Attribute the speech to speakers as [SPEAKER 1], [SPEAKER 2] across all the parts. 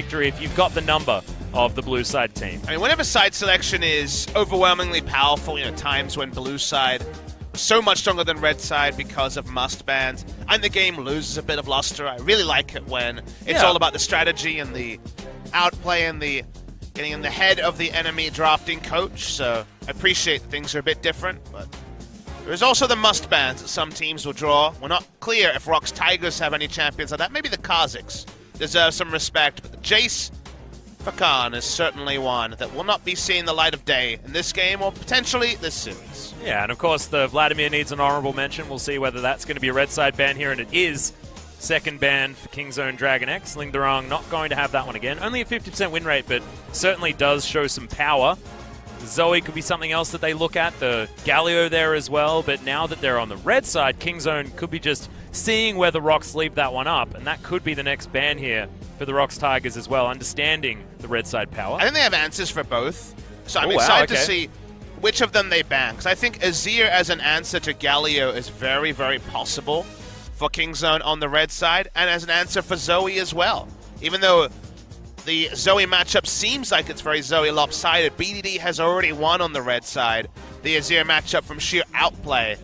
[SPEAKER 1] victory if you've got the number of the blue side team.
[SPEAKER 2] I mean, whenever side selection is overwhelmingly powerful, times when blue side was so much stronger than red side because of must bans, and the game loses a bit of luster. I really like it when it's all about the strategy and the outplay and the getting in the head of the enemy drafting coach. So I appreciate that things are a bit different, but there's also the must bans that some teams will draw. We're not clear if ROX Tigers have any champions like that. Maybe the Kazakhs deserve some respect, but the Jace Fakan is certainly one that will not be seeing the light of day in this game or potentially this series.
[SPEAKER 1] Yeah, and of course the Vladimir needs an honorable mention. We'll see whether that's going to be a red side ban here, and it is. Second ban for Kingzone DragonX. Lingderong not going to have that one again. Only a 50% win rate, but certainly does show some power. Zoe could be something else that they look at. The Galio there as well, but now that they're on the red side, Kingzone could be just seeing where the ROX leave that one up, and that could be the next ban here for the ROX Tigers as well, understanding the red side power.
[SPEAKER 2] I think they have answers for both, so I'm excited to see which of them they ban, because I think Azir as an answer to Galio is very, very possible for Kingzone on the red side, and as an answer for Zoe as well. Even though the Zoe matchup seems like it's very Zoe lopsided, BDD has already won on the red side. The Azir matchup from sheer outplay.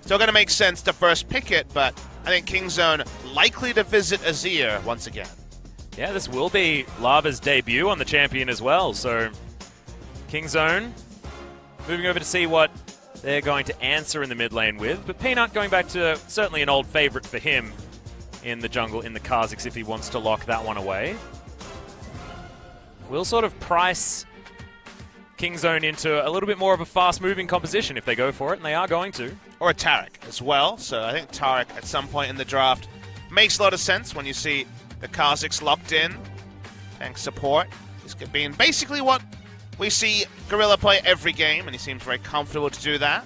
[SPEAKER 2] Still going to make sense to first pick it, but I think Kingzone likely to visit Azir once again.
[SPEAKER 1] Yeah, this will be Lava's debut on the champion as well, so Kingzone moving over to see what they're going to answer in the mid lane with, but Peanut going back to certainly an old favorite for him in the jungle, in the Kazakhs, if he wants to lock that one away. We'll sort of price Kingzone into a little bit more of a fast-moving composition if they go for it, and they are going to.
[SPEAKER 2] Or a Taric as well, so I think Taric at some point in the draft makes a lot of sense when you see the Kazakhs locked in. Tank support is being basically what we see Gorilla play every game, and he seems very comfortable to do that.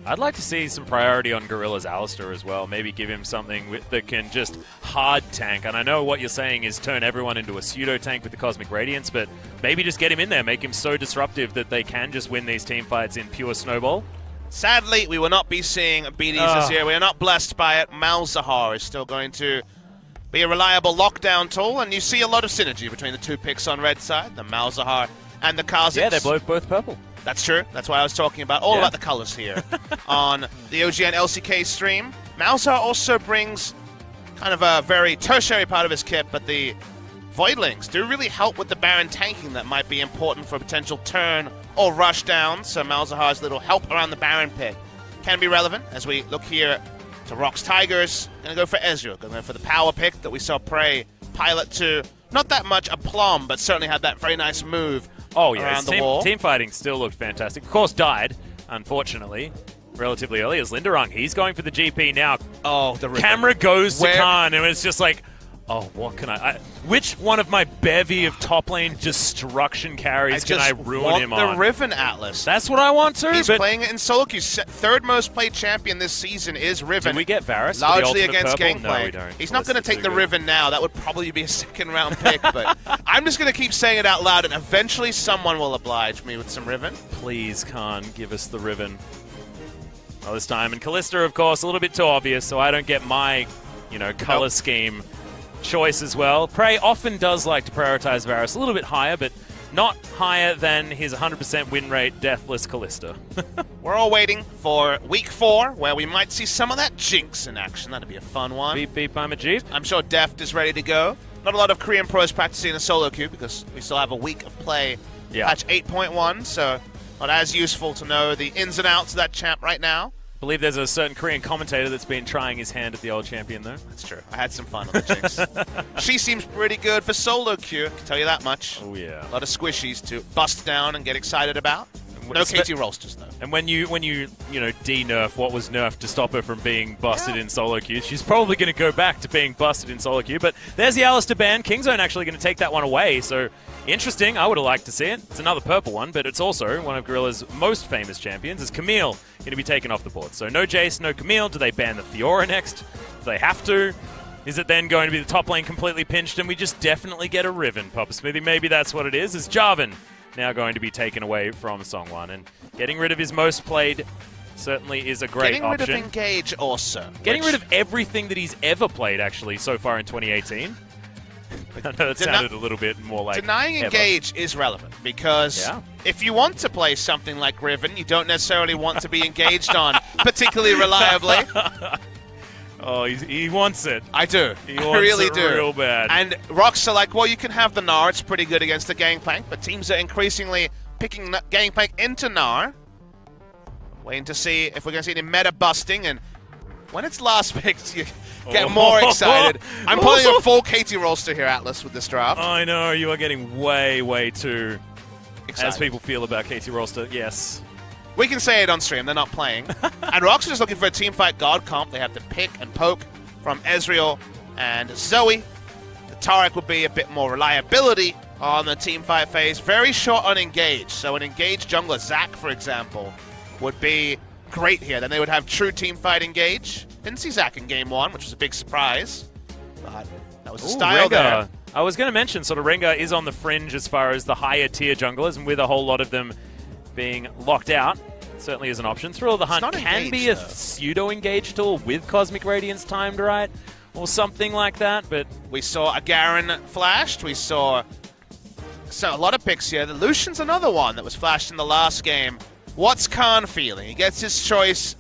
[SPEAKER 1] I'd like to see some priority on Gorilla's Alistar as well. Maybe give him something that can just hard tank. And I know what you're saying is turn everyone into a pseudo tank with the Cosmic Radiance, but maybe just get him in there, make him so disruptive that they can just win these team fights in pure snowball.
[SPEAKER 2] Sadly, we will not be seeing BD's Azir. We are not blessed by it. Malzahar is still going to be a reliable lockdown tool, and you see a lot of synergy between the two picks on red side, the Malzahar and the Kazakhs.
[SPEAKER 1] Yeah, they're both purple.
[SPEAKER 2] That's true. That's why I was talking about all about the colors here on the OGN LCK stream. Malzahar also brings kind of a very tertiary part of his kit, but the Voidlings do really help with the Baron tanking that might be important for a potential turn or rush down. So Malzahar's little help around the Baron pick can be relevant as we look here to ROX Tigers. Gonna go for Ezreal, gonna go for the power pick that we saw Prey pilot to. Not that much aplomb, but certainly had that very nice move.
[SPEAKER 1] Oh yeah,
[SPEAKER 2] around the wall.
[SPEAKER 1] Team fighting still looked fantastic. Of course, died, unfortunately, relatively early as Lingderong. He's going for the GP now.
[SPEAKER 2] Oh, the
[SPEAKER 1] camera goes to Khan, and it's just like, oh, what can I which one of my bevy of top lane destruction carries can I ruin him on?
[SPEAKER 2] The Riven Atlas.
[SPEAKER 1] That's what I want too.
[SPEAKER 2] He's playing it in solo queue. Third most played champion this season is Riven.
[SPEAKER 1] Do we get Varus?
[SPEAKER 2] Largely against
[SPEAKER 1] Gameplay?
[SPEAKER 2] No,
[SPEAKER 1] we don't.
[SPEAKER 2] He's not going to take the Riven now. That would probably be a second round pick, but I'm just going to keep saying it out loud, and eventually someone will oblige me with some Riven.
[SPEAKER 1] Please, Khan, give us the Riven. Well, this time. And Kalista, of course, a little bit too obvious, so I don't get my, color scheme choice as well. Prey often does like to prioritize Varus a little bit higher, but not higher than his 100% win rate Deathless Kalista.
[SPEAKER 2] We're all waiting for week 4, where we might see some of that Jinx in action. That'd be a fun one.
[SPEAKER 1] Beep beep, I'm a Jeep.
[SPEAKER 2] I'm sure Deft is ready to go. Not a lot of Korean pros practicing a solo queue because we still have a week of play. Patch 8.1, so not as useful to know the ins and outs of that champ right now.
[SPEAKER 1] I believe there's a certain Korean commentator that's been trying his hand at the old champion, though.
[SPEAKER 2] That's true. I had some fun on the Jinx. She seems pretty good for solo queue, I can tell you that much.
[SPEAKER 1] Oh, yeah.
[SPEAKER 2] A lot of squishies to bust down and get excited about. No KT Rolsters, though.
[SPEAKER 1] And when you de-nerf what was nerfed to stop her from being busted in solo queue, she's probably going to go back to being busted in solo queue. But there's the Alistar ban. Kingzone actually going to take that one away, so interesting. I would have liked to see it. It's another purple one, but it's also one of Gorilla's most famous champions. Is Camille going to be taken off the board? So no Jace, no Camille. Do they ban the Fiora next? Do they have to? Is it then going to be the top lane completely pinched and we just definitely get a Riven, Papa Smithy? Maybe that's what it is. Is Jarvan now going to be taken away from Songwon? And getting rid of his most played certainly is a great option.
[SPEAKER 2] Getting rid of Engage also.
[SPEAKER 1] Getting rid of everything that he's ever played, actually, so far in 2018. I know it sounded a little bit more like
[SPEAKER 2] denying engage is relevant because if you want to play something like Riven, you don't necessarily want to be engaged on particularly reliably.
[SPEAKER 1] Oh, he wants it.
[SPEAKER 2] I do.
[SPEAKER 1] He wants
[SPEAKER 2] I really
[SPEAKER 1] it
[SPEAKER 2] do.
[SPEAKER 1] real bad.
[SPEAKER 2] And ROX are like, well, you can have the Gnar. It's pretty good against the Gangplank, but teams are increasingly picking Gangplank into Gnar. Waiting to see if we're going to see any meta busting, and when it's last picked, you get more excited. I'm pulling a full KT roster here, Atlas, with this draft.
[SPEAKER 1] I know, you are getting way, way too
[SPEAKER 2] excited.
[SPEAKER 1] As people feel about KT roster, yes.
[SPEAKER 2] We can say it on stream, they're not playing. And ROX are just looking for a teamfight god comp. They have to pick and poke from Ezreal and Zoe. The Taric would be a bit more reliability on the teamfight phase. Very short on engage. So an engaged jungler, Zac, for example, would be great here. Then they would have true teamfight engage. Didn't see Zac in game 1, which was a big surprise. But that was the style there.
[SPEAKER 1] I was going to mention, sort of Rengar is on the fringe as far as the higher tier junglers, and with a whole lot of them being locked out, certainly is an option. Thrill of the Hunt can be a pseudo-engage tool with Cosmic Radiance timed right, or something like that, but...
[SPEAKER 2] We saw a Garen flashed, we saw a lot of picks here. The Lucian's another one that was flashed in the last game. What's Khan feeling? He gets his choice.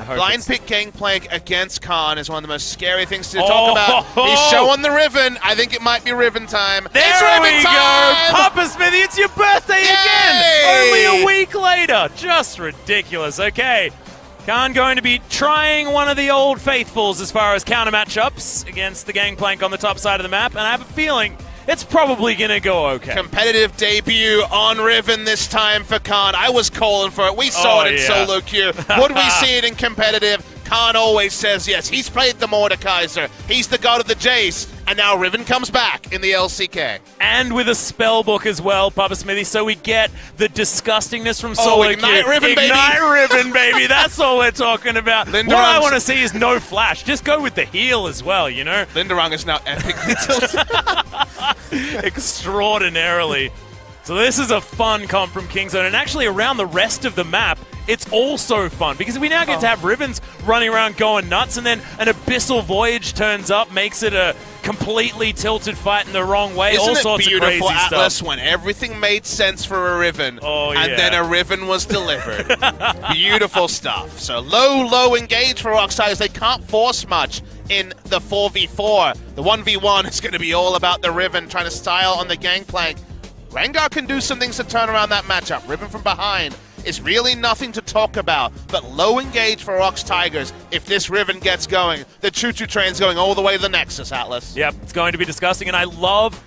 [SPEAKER 2] Blind pick Gangplank against Khan is one of the most scary things to talk about. He's showing the Riven. I think it might be Riven time.
[SPEAKER 1] There we go! Papa Smithy, it's your birthday again! Only a week later. Just ridiculous. Okay. Khan going to be trying one of the old faithfuls as far as counter matchups against the Gangplank on the top side of the map, and I have a feeling it's probably going to go okay.
[SPEAKER 2] Competitive debut on Riven this time for Khan. I was calling for it. We saw it in solo queue. Would we see it in competitive? Khan always says yes. He's played the Mordekaiser. He's the god of the Jace. And now Riven comes back in the LCK.
[SPEAKER 1] And with a spell book as well, Papa Smithy, so we get the disgustingness from solo queue.
[SPEAKER 2] Ignite Riven, baby!
[SPEAKER 1] Ignite Riven, baby! That's all we're talking about. What I want to see is no flash. Just go with the heal as well, you know?
[SPEAKER 2] Linderung is now epically tilted.
[SPEAKER 1] Extraordinarily. So this is a fun comp from Kingzone, and actually around the rest of the map, it's also fun, because we now get to have Rivens running around going nuts, and then an Abyssal Voyage turns up, makes it a completely tilted fight in the wrong way.
[SPEAKER 2] Isn't
[SPEAKER 1] all sorts
[SPEAKER 2] it beautiful,
[SPEAKER 1] of crazy
[SPEAKER 2] Atlas,
[SPEAKER 1] stuff.
[SPEAKER 2] when everything made sense for a Riven, and then a Riven was delivered? Beautiful stuff. So low engage for ROX Tigers. They can't force much in the 4v4. The 1v1 is going to be all about the Riven trying to style on the Gangplank. Rengar can do some things to turn around that matchup. Riven from behind is really nothing to talk about, but low engage for ROX Tigers. If this Riven gets going, the choo-choo train's going all the way to the Nexus, Atlas.
[SPEAKER 1] Yep, it's going to be disgusting, and I love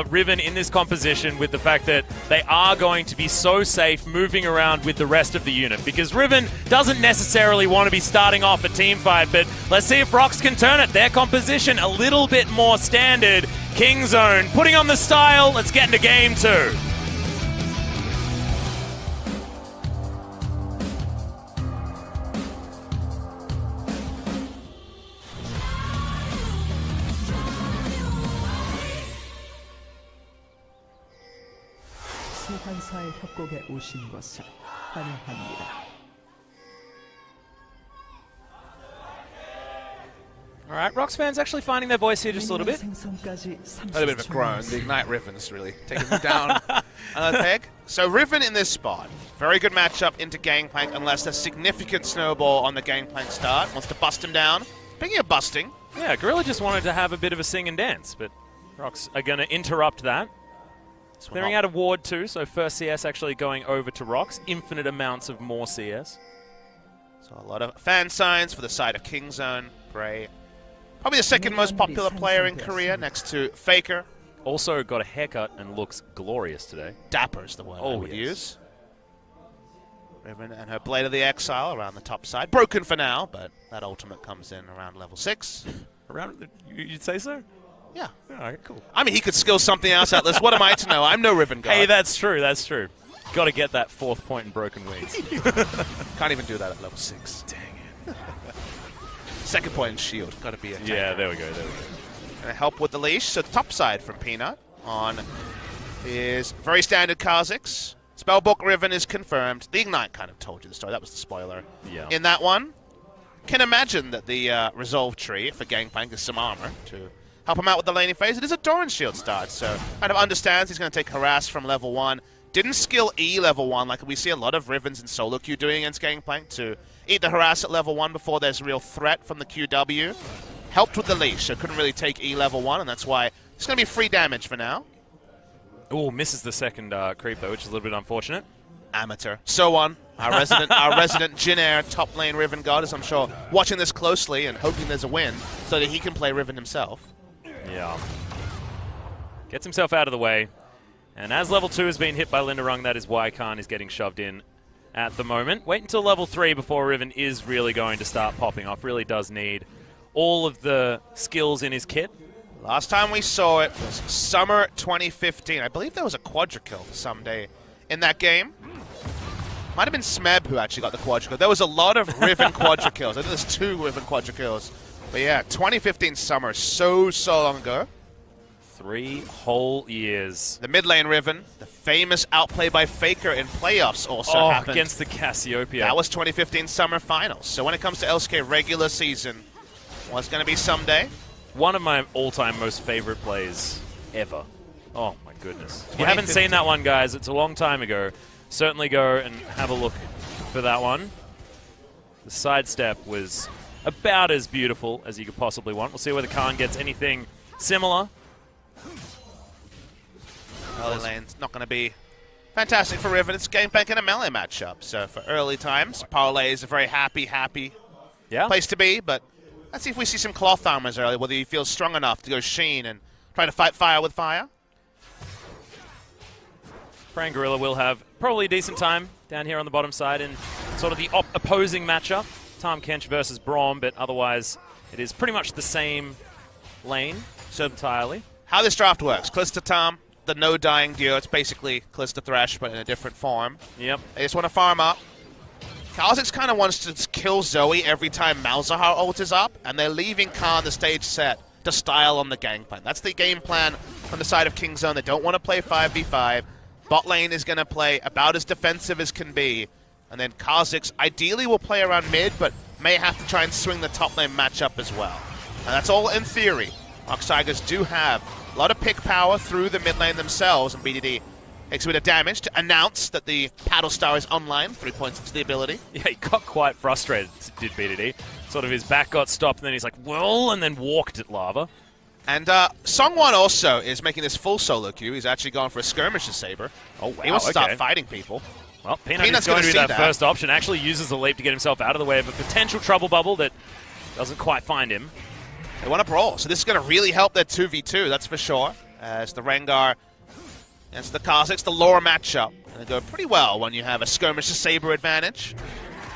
[SPEAKER 1] Riven in this composition with the fact that they are going to be so safe moving around with the rest of the unit, because Riven doesn't necessarily want to be starting off a team fight, but let's see if ROX can turn it. Their composition a little bit more standard. Kingzone putting on the style. Let's get into game 2.
[SPEAKER 3] 소환사의 협곡에 오신 것을 환영합니다.
[SPEAKER 1] All right, ROX fans actually finding their voice here just a little bit.
[SPEAKER 2] A little bit of a groan. The Ignite Riven's really taking them down another peg. So Riven in this spot, very good matchup into Gangplank unless a significant snowball on the Gangplank start. Wants to bust him down. Speaking of busting.
[SPEAKER 1] Yeah, Gorilla just wanted to have a bit of a sing and dance, but ROX are going to interrupt that. Clearing out a ward too, so first CS actually going over to ROX. Infinite amounts of more CS.
[SPEAKER 2] So a lot of fan signs for the side of Kingzone. Great. Probably the second most popular player in Korea, next to Faker.
[SPEAKER 1] Also got a haircut and looks glorious today.
[SPEAKER 2] Dapper is the word I would use. Riven and her Blade of the Exile around the top side. Broken for now, but that ultimate comes in around level 6.
[SPEAKER 1] Around? You'd say so?
[SPEAKER 2] Yeah.
[SPEAKER 1] All right, cool.
[SPEAKER 2] I mean, he could skill something else, Atlas. What am I to know? I'm no Riven god.
[SPEAKER 1] Hey, that's true, that's true. Got to get that 4th point in Broken Wings.
[SPEAKER 2] Can't even do that at level 6.
[SPEAKER 1] Dang it.
[SPEAKER 2] Second point in shield. Got to be a tank.
[SPEAKER 1] Yeah, there we go, there we go.
[SPEAKER 2] Gonna help with the leash. So the top side from Peanut on is very standard Kha'Zix. Spellbook Riven is confirmed. The Ignite kind of told you the story. That was the spoiler.
[SPEAKER 1] Yeah.
[SPEAKER 2] In that one, can imagine that the Resolve tree for Gangplank is some armor to help him out with the laning phase. It is a Doran shield start, so kind of understands he's going to take harass from level 1. Didn't skill E level 1 like we see a lot of Rivens in solo queue doing against Gangplank to eat the harass at level 1 before there's a real threat from the QW. Helped with the leash, so couldn't really take E level 1, and that's why it's going to be free damage for now.
[SPEAKER 1] Oh, misses the second creep though, which is a little bit unfortunate.
[SPEAKER 2] Amateur. So on, our resident Jin Air top lane Riven god is, I'm sure, watching this closely and hoping there's a win so that he can play Riven himself.
[SPEAKER 1] Yeah. Gets himself out of the way. And as level 2 has been hit by Linderung, that is why Khan is getting shoved in at the moment. Wait until level 3 before Riven is really going to start popping off. Really does need all of the skills in his kit.
[SPEAKER 2] Last time we saw it was summer 2015. I believe there was a quadra kill someday in that game. Might have been Smeb who actually got the quadra kill. There was a lot of Riven quadra kills. I think there's 2 Riven quadra kills. But yeah, 2015 summer, so long ago.
[SPEAKER 1] 3 whole years.
[SPEAKER 2] The mid lane Riven, the famous outplay by Faker in playoffs also happened.
[SPEAKER 1] Against the Cassiopeia.
[SPEAKER 2] That was 2015 summer finals. So when it comes to LCK regular season, what's going to be someday?
[SPEAKER 1] One of my all-time most favorite plays ever. Oh my goodness. If you haven't seen that one, guys, it's a long time ago. Certainly go and have a look for that one. The sidestep was about as beautiful as you could possibly want. We'll see whether Khan gets anything similar.
[SPEAKER 2] Early lane's not going to be fantastic for Riven. It's Gangplank in a melee matchup. So for early times, Parlay is a very happy place to be. But let's see if we see some cloth armors early, whether he feels strong enough to go Sheen and try to fight fire with fire.
[SPEAKER 1] Fran Gorilla will have probably a decent time down here on the bottom side in sort of the opposing matchup. Tom Kench versus Braum, but otherwise it is pretty much the same lane so entirely.
[SPEAKER 2] How this draft works, Calista Tom, the no-dying duo. It's basically Calista Thresh, but in a different form.
[SPEAKER 1] Yep.
[SPEAKER 2] They just want to farm up. Kha'Zix kind of wants to kill Zoe every time Malzahar ult is up, and they're leaving Khan the stage set to style on the Gangplank. That's the game plan from the side of Kingzone. They don't want to play 5v5. Bot lane is going to play about as defensive as can be. And then Kha'Zix ideally will play around mid, but may have to try and swing the top lane matchup as well. And that's all in theory. ROX Tigers do have a lot of pick power through the mid lane themselves, and BDD takes a bit of damage to announce that the Paddle Star is online, 3 points into the ability.
[SPEAKER 1] Yeah, he got quite frustrated, did BDD. Sort of his back got stopped, and then he's like, well, and then walked at lava.
[SPEAKER 2] And Songwon also is making this full solo queue. He's actually gone for a skirmisher saber.
[SPEAKER 1] Oh, wow,
[SPEAKER 2] he wants to start fighting people.
[SPEAKER 1] Well, Peanut's going to be that first option. Actually uses the leap to get himself out of the way of a potential trouble bubble that doesn't quite find him.
[SPEAKER 2] They want to brawl, so this is going to really help their 2v2, that's for sure. As the Rengar against the Kha'Zix, the lore matchup. Going to go pretty well when you have a skirmisher saber advantage.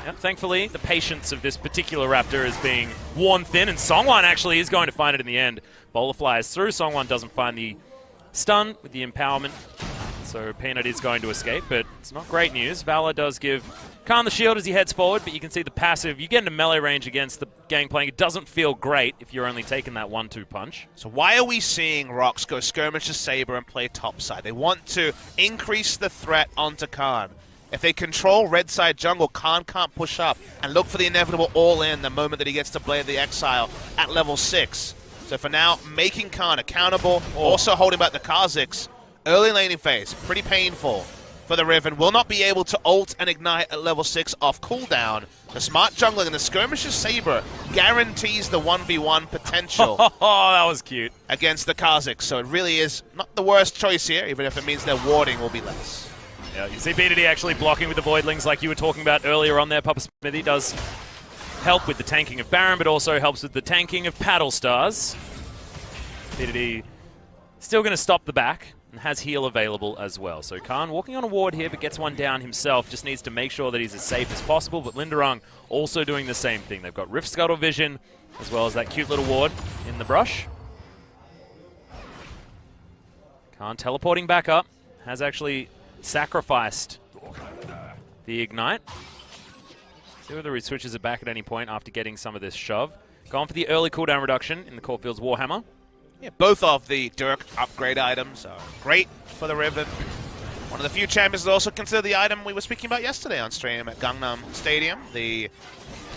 [SPEAKER 1] Yep, thankfully, the patience of this particular Raptor is being worn thin, and Songwon actually is going to find it in the end. Bowler flies through. Songwon doesn't find the stun with the empowerment, so Peanut is going to escape, but it's not great news. Valor does give Khan the shield as he heads forward, but you can see the passive. You get into melee range against the Gangplank. It doesn't feel great if you're only taking that 1-2 punch.
[SPEAKER 2] So why are we seeing ROX go skirmisher saber and play topside? They want to increase the threat onto Khan. If they control red side jungle, Khan can't push up and look for the inevitable all-in the moment that he gets to Blade of the Exile at level 6. So for now, making Khan accountable, also holding back the Kha'Zix. Early laning phase, pretty painful for the Riven. Will not be able to ult and ignite at level 6 off cooldown. The smart jungling and the skirmisher saber guarantees the 1v1 potential.
[SPEAKER 1] Oh, that was cute.
[SPEAKER 2] Against the Kha'Zix. So it really is not the worst choice here, even if it means their warding will be less.
[SPEAKER 1] Yeah, you see BDD actually blocking with the Voidlings like you were talking about earlier on there. Papa Smithy does help with the tanking of Baron, but also helps with the tanking of Paddle Stars. BDD still going to stop the back and has heal available as well. So Khan walking on a ward here, but gets one down himself. Just needs to make sure that he's as safe as possible. But Linderung also doing the same thing. They've got Rift Scuttle Vision, as well as that cute little ward in the brush. Khan teleporting back up. Has actually sacrificed the Ignite. See whether he switches it back at any point after getting some of this shove. Gone for the early cooldown reduction in the Caulfield's Warhammer.
[SPEAKER 2] Yeah, both of the Dirk upgrade items are great for the Riven. One of the few champions that also consider the item we were speaking about yesterday on stream at Gangnam Stadium, the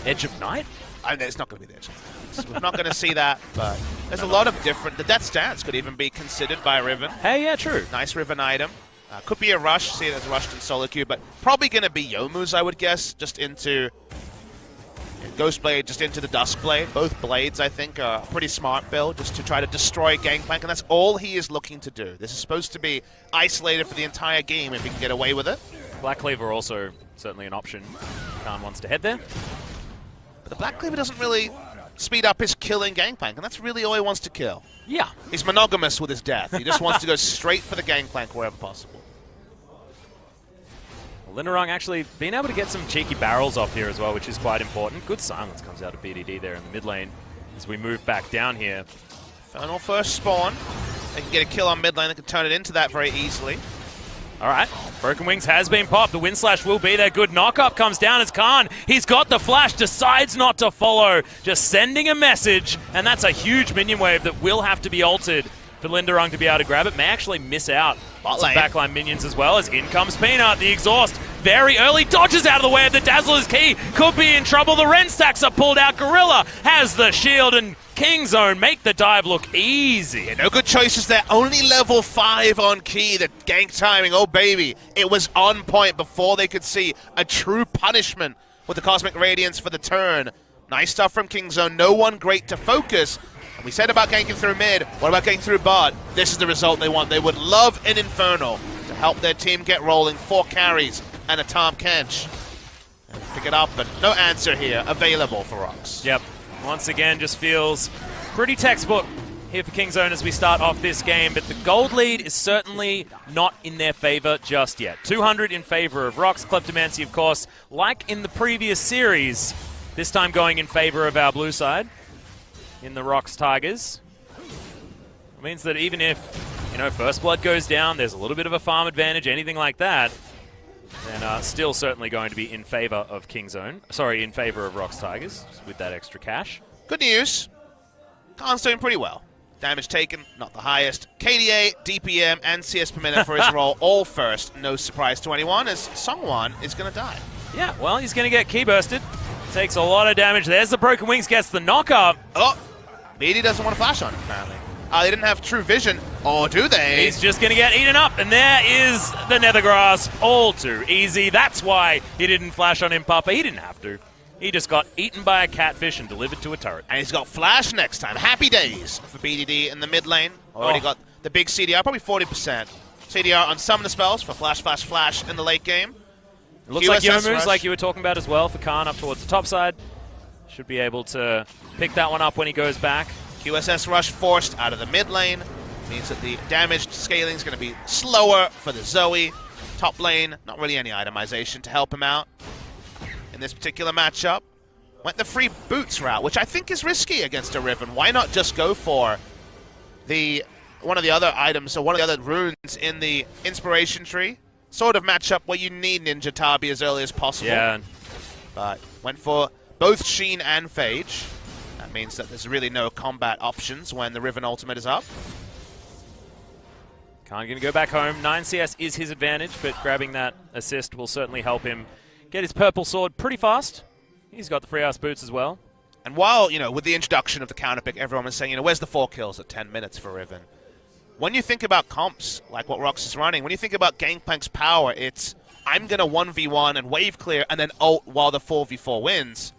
[SPEAKER 1] Edge of Night?
[SPEAKER 2] It's not going to be the Edge. ROX. We're not going to see that, but there's a lot of different... The Death Stance could even be considered by Riven.
[SPEAKER 1] Hey, yeah, true.
[SPEAKER 2] Nice Riven item. Could be a rush, see it as rushed in solo queue, but probably going to be Youmu's, I would guess, just into Ghostblade, just into the Duskblade. Both blades, I think, are a pretty smart build, just to try to destroy Gangplank, and that's all he is looking to do. This is supposed to be isolated for the entire game if he can get away with it.
[SPEAKER 1] Black Cleaver also certainly an option. Khan wants to head there.
[SPEAKER 2] But the Black Cleaver doesn't really speed up his killing Gangplank, and that's really all he wants to kill.
[SPEAKER 1] Yeah.
[SPEAKER 2] He's monogamous with his death. He just wants to go straight for the Gangplank wherever possible.
[SPEAKER 1] Linderung actually being able to get some cheeky barrels off here as well, which is quite important. Good silence comes out of BDD there in the mid lane as we move back down here.
[SPEAKER 2] Infernal first spawn. They can get a kill on mid lane. They can turn it into that very easily.
[SPEAKER 1] All right, Broken Wings has been popped. The Wind Slash will be there. Good knock-up comes down as Khan. He's got the flash, decides not to follow. Just sending a message, and that's a huge minion wave that will have to be altered for Linderung to be able to grab it. May actually miss out on some backline minions as well, as in comes Peanut. The exhaust very early, dodges out of the way of the Dazzler's Key. Could be in trouble. The Ren stacks are pulled out. Gorilla has the shield, and Kingzone make the dive look easy.
[SPEAKER 2] Yeah, no good choices there. Only level 5 on Key. The gank timing, oh baby. It was on point before they could see a true punishment with the Cosmic Radiance for the turn. Nice stuff from Kingzone. No one great to focus. We said about ganking through mid, what about ganking through bot? This is the result they want. They would love an Infernal to help their team get rolling. 4 carries and a Tahm Kench. And pick it up, but no answer here available for ROX.
[SPEAKER 1] Yep, once again just feels pretty textbook here for Kingzone as we start off this game, but the gold lead is certainly not in their favor just yet. 200 in favor of ROX. Kleptomancy, of course, like in the previous series, this time going in favor of our blue side in the ROX Tigers. It means that even if, you know, First Blood goes down, there's a little bit of a farm advantage, anything like that, then still certainly going to be in favor of Kingzone. Sorry, in favor of ROX Tigers with that extra cash.
[SPEAKER 2] Good news. Khan's doing pretty well. Damage taken, not the highest. KDA, DPM, and CS per minute for his role, all first. No surprise to anyone, as Songwon is going to die.
[SPEAKER 1] Yeah, well, he's going to get key bursted. Takes a lot of damage. There's the Broken Wings, gets the knock-up.
[SPEAKER 2] Oh, BD doesn't want to flash on him, apparently. They didn't have true vision. Or do they?
[SPEAKER 1] He's just going to get eaten up, and there is the Nether Grasp. All too easy. That's why he didn't flash on him, Papa. He didn't have to. He just got eaten by a catfish and delivered to a turret.
[SPEAKER 2] And he's got flash next time. Happy days for BDD in the mid lane. Already got the big CDR, probably 40%. CDR on some of the spells for flash, flash, flash in the late game.
[SPEAKER 1] It looks like Youmu's, like you were talking about as well, for Khan up towards the top side. Should be able to pick that one up when he goes back.
[SPEAKER 2] QSS Rush forced out of the mid lane. Means that the damage scaling is going to be slower for the Zoe. Top lane, not really any itemization to help him out in this particular matchup. Went the free boots route, which I think is risky against a Riven. Why not just go for one of the other items, or one of the other runes in the inspiration tree? Sort of matchup where you need Ninja Tabi as early as possible.
[SPEAKER 1] Yeah.
[SPEAKER 2] But went for both Sheen and Phage. That means that there's really no combat options when the Riven ultimate is up.
[SPEAKER 1] Khan going to go back home. 9 CS is his advantage, but grabbing that assist will certainly help him get his purple sword pretty fast. He's got the free ass boots as well.
[SPEAKER 2] And while, you know, with the introduction of the counter pick, everyone was saying, you know, where's the 4 kills at 10 minutes for Riven? When you think about comps, like what ROX is running, when you think about Gangplank's power, it's, I'm going to 1v1 and wave clear and then ult while the 4v4 wins.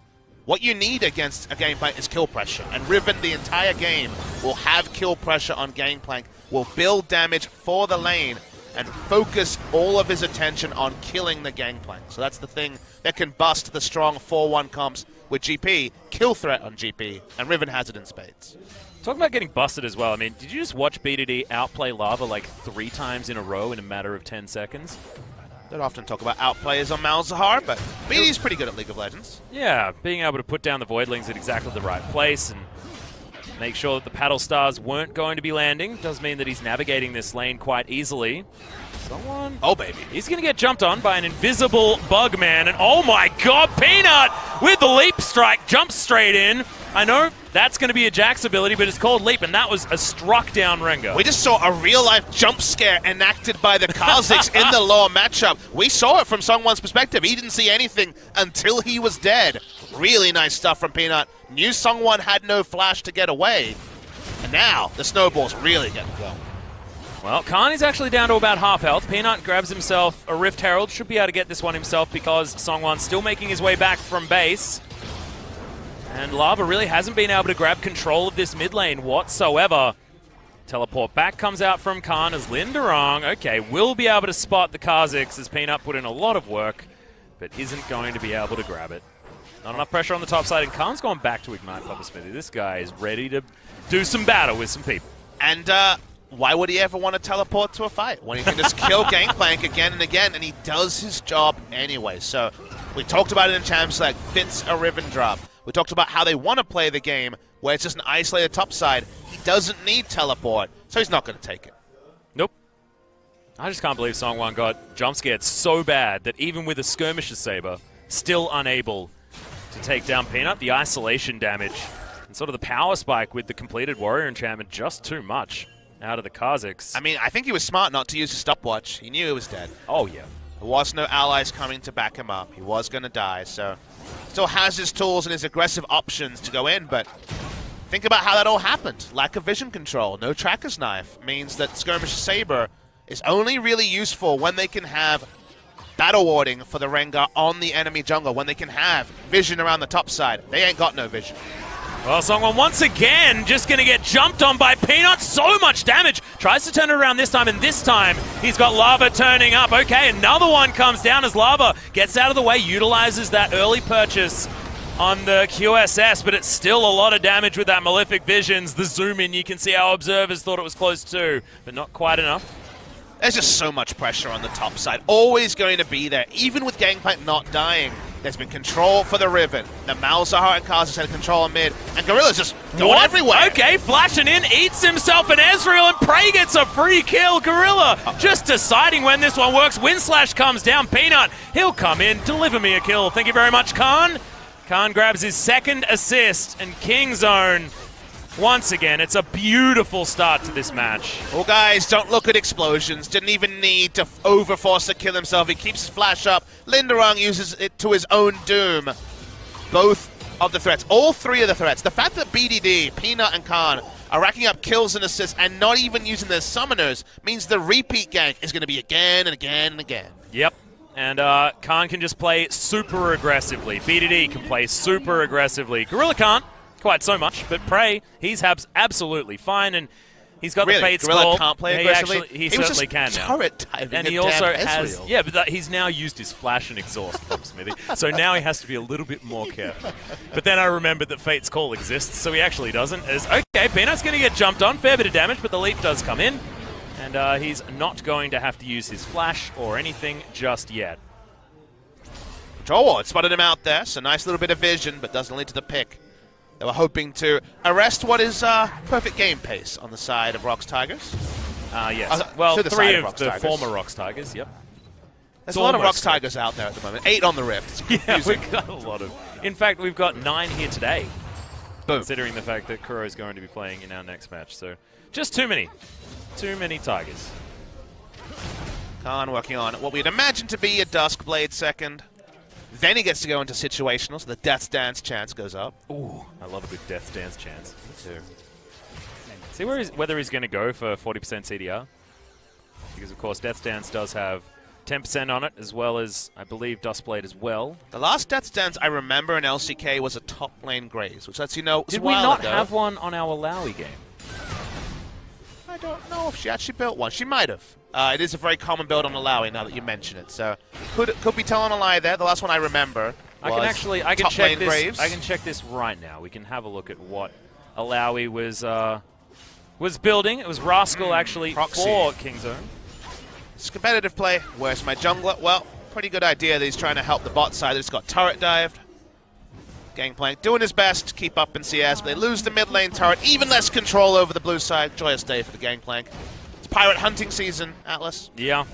[SPEAKER 2] What you need against a Gangplank is kill pressure. And Riven, the entire game, will have kill pressure on Gangplank, will build damage for the lane, and focus all of his attention on killing the Gangplank. So that's the thing that can bust the strong 4-1 comps with GP, kill threat on GP, and Riven has it in spades.
[SPEAKER 1] Talking about getting busted as well, I mean, did you just watch BDD outplay Lava like 3 times in a row in a matter of 10 seconds?
[SPEAKER 2] Don't often talk about outplayers on Malzahar, but BD's pretty good at League of Legends.
[SPEAKER 1] Yeah, being able to put down the Voidlings at exactly the right place and make sure that the Paddle Stars weren't going to be landing does mean that he's navigating this lane quite easily. Someone...
[SPEAKER 2] Oh, baby.
[SPEAKER 1] He's going to get jumped on by an invisible Bugman, and oh my god, Peanut with the leap strike jumps straight in. I know That's going to be a Jax ability, but it's called Leap, and that was a struck down Rengar.
[SPEAKER 2] We just saw a real-life jump scare enacted by the Kha'Zix in the lower matchup. We saw it from Songwon's perspective. He didn't see anything until he was dead. Really nice stuff from Peanut. Knew Songwon had no flash to get away, and now the snowball's really getting going.
[SPEAKER 1] Well, Khan is actually down to about half health. Peanut grabs himself a Rift Herald. Should be able to get this one himself because Songwon's still making his way back from base. And Lava really hasn't been able to grab control of this mid lane whatsoever. Teleport back comes out from Khan as Linderong, okay, will be able to spot the Kha'Zix as Peanut put in a lot of work, but isn't going to be able to grab it. Not enough pressure on the top side, and Khan's gone back to Ignite Papa Smithy. This guy is ready to do some battle with some people.
[SPEAKER 2] And, why would he ever want to teleport to a fight when he can just kill Gangplank again and again, and he does his job anyway? So we talked about it in Champs like fits a Riven drop. We talked about how they want to play the game where it's just an isolated top side. He doesn't need teleport, so he's not going to take it.
[SPEAKER 1] Nope. I just can't believe Songwon got jump scared so bad that even with a Skirmisher Saber, still unable to take down Peanut. The isolation damage and sort of the power spike with the completed Warrior Enchantment, just too much out of the Kha'Zix.
[SPEAKER 2] I mean, I think he was smart not to use his stopwatch. He knew he was dead.
[SPEAKER 1] Oh, yeah.
[SPEAKER 2] There was no allies coming to back him up. He was going to die, so still has his tools and his aggressive options to go in, but think about how that all happened. Lack of vision control, no Tracker's Knife means that Skirmisher Saber is only really useful when they can have battle warding for the Rengar on the enemy jungle, when they can have vision around the top side. They ain't got no vision.
[SPEAKER 1] Well, Songwon once again just going to get jumped on by Peanut. So much damage. Tries to turn it around this time, and this time he's got Lava turning up. Okay, another one comes down as Lava gets out of the way, utilizes that early purchase on the QSS, but it's still a lot of damage with that Malefic Visions. The zoom in, you can see how observers thought it was close too, but not quite enough.
[SPEAKER 2] There's just so much pressure on the top side. Always going to be there, even with Gangplank not dying. There's been control for the Riven. The Malzahar and Kha'Zix had control on mid, and Gorilla's just going everywhere.
[SPEAKER 1] Okay, flashing in, eats himself an Ezreal, and Prey gets a free kill. Gorilla just deciding when this one works. Windslash comes down. Peanut, he'll come in, deliver me a kill. Thank you very much, Khan. Khan grabs his second assist, and Kingzone, once again, it's a beautiful start to this match.
[SPEAKER 2] Well, guys, don't look at explosions. Didn't even need to overforce to kill himself. He keeps his flash up. Linderong uses it to his own doom. Both of the threats, all three of the threats. The fact that BDD, Peanut, and Khan are racking up kills and assists and not even using their summoners means the repeat gank is going to be again and again and again.
[SPEAKER 1] Yep. And Khan can just play super aggressively. BDD can play super aggressively. Gorilla can't quite so much, but Prey, he's absolutely fine, and he's got
[SPEAKER 2] really?
[SPEAKER 1] the Fate's
[SPEAKER 2] Gorilla
[SPEAKER 1] Call.
[SPEAKER 2] can't play aggressively?
[SPEAKER 1] He certainly can now.
[SPEAKER 2] Turret diving
[SPEAKER 1] And he also has, yeah, but he's now used his flash and exhaust from Smithy, so now he has to be a little bit more careful. But then I remembered that Fate's Call exists, so he actually doesn't. As okay, Peanut's going to get jumped on, fair bit of damage, but the leap does come in, and he's not going to have to use his flash or anything just yet.
[SPEAKER 2] Control Ward spotted him out there, so nice little bit of vision, but doesn't lead to the pick. They were hoping to arrest what is perfect game pace on the side of ROX Tigers.
[SPEAKER 1] Yes. Well, three of the
[SPEAKER 2] Tigers.
[SPEAKER 1] former ROX Tigers, yep.
[SPEAKER 2] There's a lot of ROX Tigers out there at the moment. 8 on the Rift.
[SPEAKER 1] Yeah, we've got a lot of... In fact, we've got 9 here today.
[SPEAKER 2] Boom.
[SPEAKER 1] Considering the fact that Kuro is going to be playing in our next match. So, just too many. Too many Tigers.
[SPEAKER 2] Khan working on what we'd imagine to be a Duskblade second. Then he gets to go into situational, so the Death's Dance chance goes up.
[SPEAKER 1] Ooh, I love a good Death's Dance chance. Me too. See whether he's going to go for 40% CDR. Because, of course, Death's Dance does have 10% on it, as well as, I believe, Duskblade as well.
[SPEAKER 2] The last Death's Dance I remember in LCK was a top lane Graves, which lets you know it was
[SPEAKER 1] Did
[SPEAKER 2] a
[SPEAKER 1] we
[SPEAKER 2] while
[SPEAKER 1] not
[SPEAKER 2] ago.
[SPEAKER 1] have one on our Lowy game?
[SPEAKER 2] I don't know if she actually built one. She might have. It is a very common build on Alawi now that you mention it, so could be telling a lie there. The last one I remember
[SPEAKER 1] I
[SPEAKER 2] was
[SPEAKER 1] can check this.
[SPEAKER 2] Graves.
[SPEAKER 1] I can check this right now. We can have a look at what Alawi was building. It was Rascal actually
[SPEAKER 2] Proxy.
[SPEAKER 1] for Kingzone.
[SPEAKER 2] It's competitive play. Where's my jungler? Well, pretty good idea that he's trying to help the bot side. It's got turret dived. Gangplank doing his best to keep up in CS, but they lose the mid lane turret. Even less control over the blue side. Joyous day for the Gangplank. It's pirate hunting season, Atlas.
[SPEAKER 1] Yeah.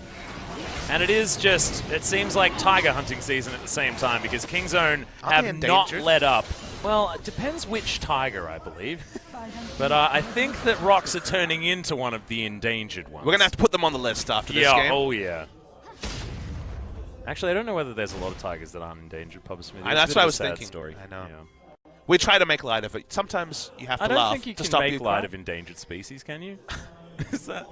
[SPEAKER 1] And it is just, it seems like tiger hunting season at the same time, because Kingzone have not let up Well, it depends which tiger, I believe. But I think that ROX are turning into one of the endangered ones.
[SPEAKER 2] We're going to have to put them on the list after this game.
[SPEAKER 1] Oh, yeah. Actually, I don't know whether there's a lot of tigers that aren't endangered, Papa Smith.
[SPEAKER 2] That's what I was thinking.
[SPEAKER 1] Story.
[SPEAKER 2] I know.
[SPEAKER 1] Yeah.
[SPEAKER 2] We try to make light of it. Sometimes you have to laugh.
[SPEAKER 1] I don't think you
[SPEAKER 2] to
[SPEAKER 1] can
[SPEAKER 2] stop
[SPEAKER 1] make
[SPEAKER 2] you
[SPEAKER 1] light
[SPEAKER 2] crying.
[SPEAKER 1] of endangered species, can you? Is that...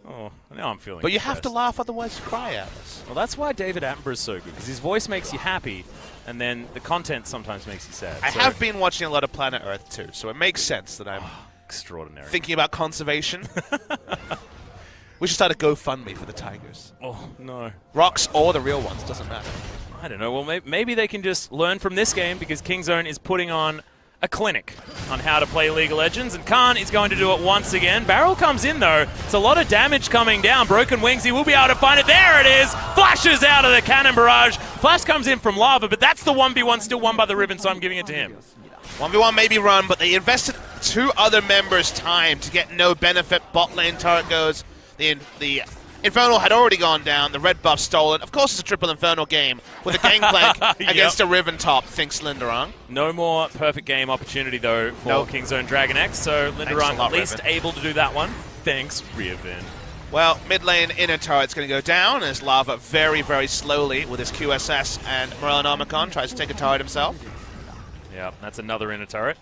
[SPEAKER 1] Oh, now I'm feeling
[SPEAKER 2] But you have to
[SPEAKER 1] depressed.
[SPEAKER 2] laugh, otherwise you cry at us.
[SPEAKER 1] Well, that's why David Attenborough is so good, because his voice makes you happy, and then the content sometimes makes you sad.
[SPEAKER 2] I have been watching a lot of Planet Earth too, so it makes sense that I'm
[SPEAKER 1] extraordinary.
[SPEAKER 2] thinking about conservation. We should start a GoFundMe for the tigers.
[SPEAKER 1] Oh, no.
[SPEAKER 2] ROX or the real ones, doesn't matter.
[SPEAKER 1] I don't know. Well, maybe they can just learn from this game, because Kingzone is putting on a clinic on how to play League of Legends, and Khan is going to do it once again. Barrel comes in, though. It's a lot of damage coming down. Broken Wings, he will be able to find it. There it is! Flashes out of the cannon barrage. Flash comes in from Lava, but that's the 1v1 still won by the Riven, so I'm giving it to him.
[SPEAKER 2] 1v1 maybe run, but they invested 2 other members' time to get no benefit. Bot lane turret goes. The Infernal had already gone down. The red buff stolen. Of course, it's a triple Infernal game with a gangplank against a Riven top, thinks Linderung.
[SPEAKER 1] No more perfect game opportunity, though, for Kingzone DragonX, so Linderung at least
[SPEAKER 2] Riven.
[SPEAKER 1] able to do that one. Thanks, Riven.
[SPEAKER 2] Well, mid lane inner turret's going to go down as Lava very, very slowly with his QSS and Morellonomicon tries to take a turret himself.
[SPEAKER 1] Yeah, that's another inner turret.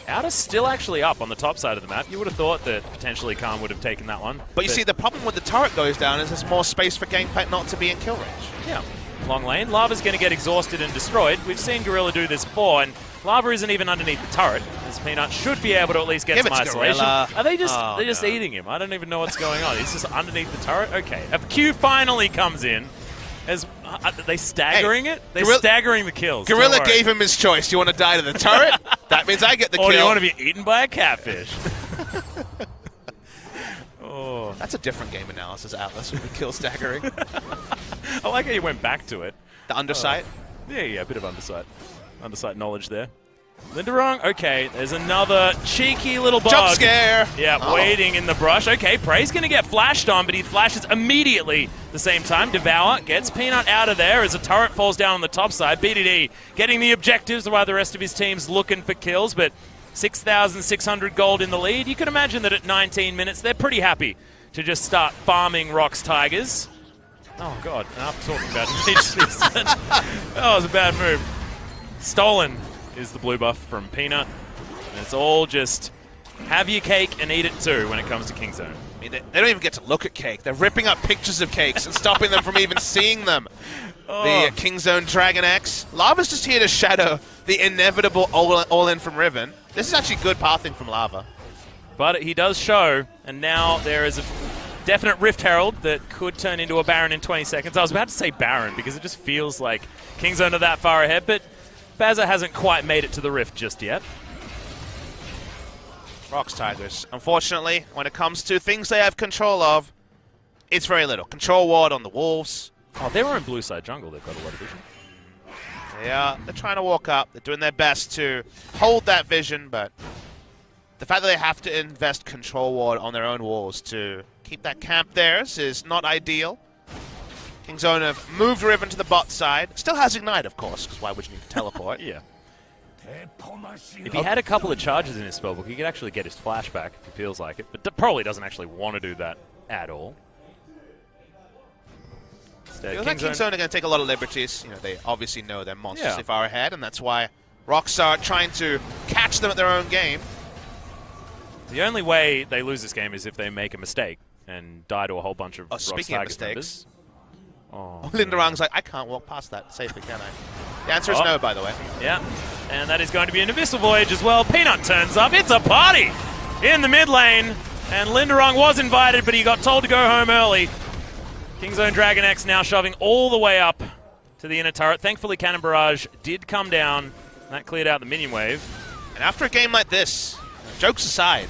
[SPEAKER 1] Outer's still actually up on the top side of the map. You would have thought that potentially Khan would have taken that one.
[SPEAKER 2] But you see, the problem with the turret goes down is there's more space for Gangplank not to be in kill range.
[SPEAKER 1] Yeah. Long lane. Lava's going to get exhausted and destroyed. We've seen Gorilla do this before, and Lava isn't even underneath the turret. This Peanut should be able to at least get some isolation.
[SPEAKER 2] Gorilla.
[SPEAKER 1] Are they just they're just eating him? I don't even know what's going on. He's just underneath the turret? Okay. A Q finally comes in. Are they staggering it? They're staggering the kills.
[SPEAKER 2] Gorilla gave him his choice. Do you want to die to the turret? That means I get the kill.
[SPEAKER 1] Or do you want to be eaten by a catfish? Oh.
[SPEAKER 2] That's a different game analysis, Atlas, with the kill staggering.
[SPEAKER 1] I like how you went back to it.
[SPEAKER 2] The undersight?
[SPEAKER 1] Yeah, a bit of undersight. Undersight knowledge there. Linderung, okay, there's another cheeky little bug.
[SPEAKER 2] Jump scare!
[SPEAKER 1] Yeah, waiting in the brush. Okay, Prey's going to get flashed on, but he flashes immediately at the same time. Devour gets Peanut out of there as a turret falls down on the top side. BDD getting the objectives while the rest of his team's looking for kills, but 6,600 gold in the lead. You can imagine that at 19 minutes, they're pretty happy to just start farming ROX Tigers. Oh, God, enough talking about it. That was a bad move. Stolen is the blue buff from Peanut. And it's all just have your cake and eat it too when it comes to Kingzone.
[SPEAKER 2] I mean, they don't even get to look at cake. They're ripping up pictures of cakes and stopping them from even seeing them. The Kingzone DragonX. Lava's just here to shadow the inevitable all-in from Riven. This is actually good pathing from Lava.
[SPEAKER 1] But he does show, and now there is a definite Rift Herald that could turn into a Baron in 20 seconds. I was about to say Baron because it just feels like Kingzone are that far ahead, but Bazza hasn't quite made it to the Rift just yet.
[SPEAKER 2] ROX Tigers. Unfortunately, when it comes to things they have control of, it's very little. Control ward on the Wolves.
[SPEAKER 1] Oh, they're on blue side jungle. They've got a lot of vision.
[SPEAKER 2] They're trying to walk up. They're doing their best to hold that vision, but the fact that they have to invest control ward on their own walls to keep that camp theirs is not ideal. Kingzone have moved Riven to the bot side. Still has Ignite, of course, because why would you need to teleport?
[SPEAKER 1] Yeah. If he had a couple of charges in his spellbook, he could actually get his flash back if he feels like it, but probably doesn't actually want to do that at all.
[SPEAKER 2] Feels like Kingzone are going to take a lot of liberties. You know, they obviously know they're monstrously far ahead, and that's why ROX are trying to catch them at their own game.
[SPEAKER 1] The only way they lose this game is if they make a mistake and die to a whole bunch of ROX
[SPEAKER 2] speaking of
[SPEAKER 1] Tigers
[SPEAKER 2] mistakes,
[SPEAKER 1] members.
[SPEAKER 2] Linderung's like, I can't walk past that safely, can I? The answer is no, by the way.
[SPEAKER 1] Yeah, and that is going to be an Abyssal Voyage as well. Peanut turns up. It's a party in the mid lane, and Linderung was invited, but he got told to go home early. Kingzone DragonX now shoving all the way up to the inner turret. Thankfully, Cannon Barrage did come down, and that cleared out the minion wave.
[SPEAKER 2] And after a game like this, jokes aside,